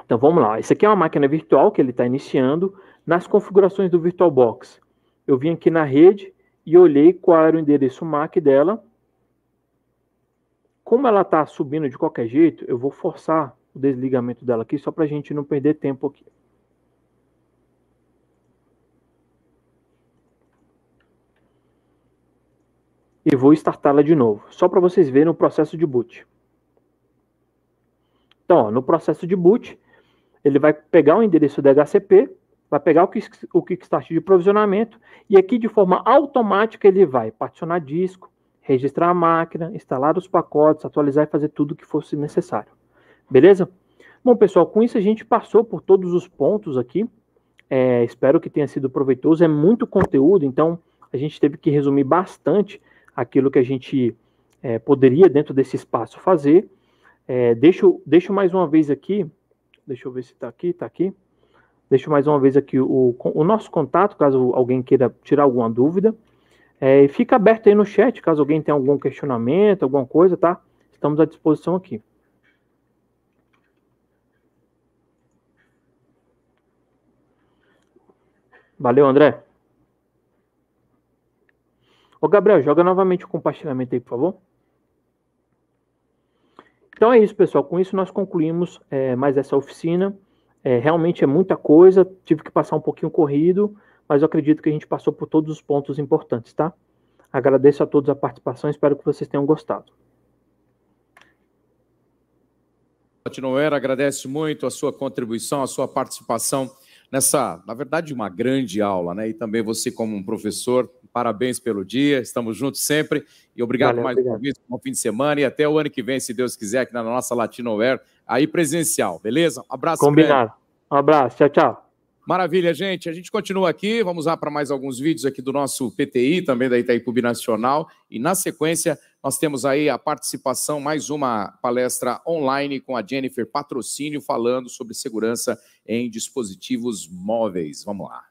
Então vamos lá. Essa aqui é uma máquina virtual que ele está iniciando. Nas configurações do VirtualBox, eu vim aqui na rede e olhei qual era o endereço MAC dela. Como ela está subindo de qualquer jeito, eu vou forçar o desligamento dela aqui só para a gente não perder tempo aqui. E vou startá-la de novo, só para vocês verem o processo de boot. Então, ó, no processo de boot, ele vai pegar o endereço DHCP, vai pegar o Kickstart de provisionamento, e aqui de forma automática ele vai particionar disco, registrar a máquina, instalar os pacotes, atualizar e fazer tudo o que fosse necessário. Beleza? Bom, pessoal, com isso a gente passou por todos os pontos aqui. Espero que tenha sido proveitoso. É muito conteúdo, então a gente teve que resumir bastante aquilo que a gente poderia, dentro desse espaço, fazer. Deixo mais uma vez aqui, deixa eu ver se está aqui, está aqui. Deixo mais uma vez aqui o nosso contato, caso alguém queira tirar alguma dúvida. E fica aberto aí no chat, caso alguém tenha algum questionamento, alguma coisa, tá? Estamos à disposição aqui. Valeu, André. Ô, Gabriel, joga novamente o compartilhamento aí, por favor. Então é isso, pessoal. Com isso nós concluímos mais essa oficina. Realmente é muita coisa, tive que passar um pouquinho corrido, mas eu acredito que a gente passou por todos os pontos importantes, tá? Agradeço a todos a participação, espero que vocês tenham gostado. Latinoer agradece muito a sua contribuição, a sua participação nessa, na verdade, uma grande aula, né? E também você como um professor, parabéns pelo dia, estamos juntos sempre e obrigado mais uma vez, bom fim de semana e até o ano que vem, se Deus quiser, aqui na nossa Latinoer, aí presencial, beleza? Um abraço. Combinado. Grande. Um abraço, tchau, tchau. Maravilha, gente. A gente continua aqui, vamos lá para mais alguns vídeos aqui do nosso PTI, também da Itaipu Binacional, e na sequência nós temos aí a participação, mais uma palestra online com a Jennifer Patrocínio, falando sobre segurança em dispositivos móveis. Vamos lá.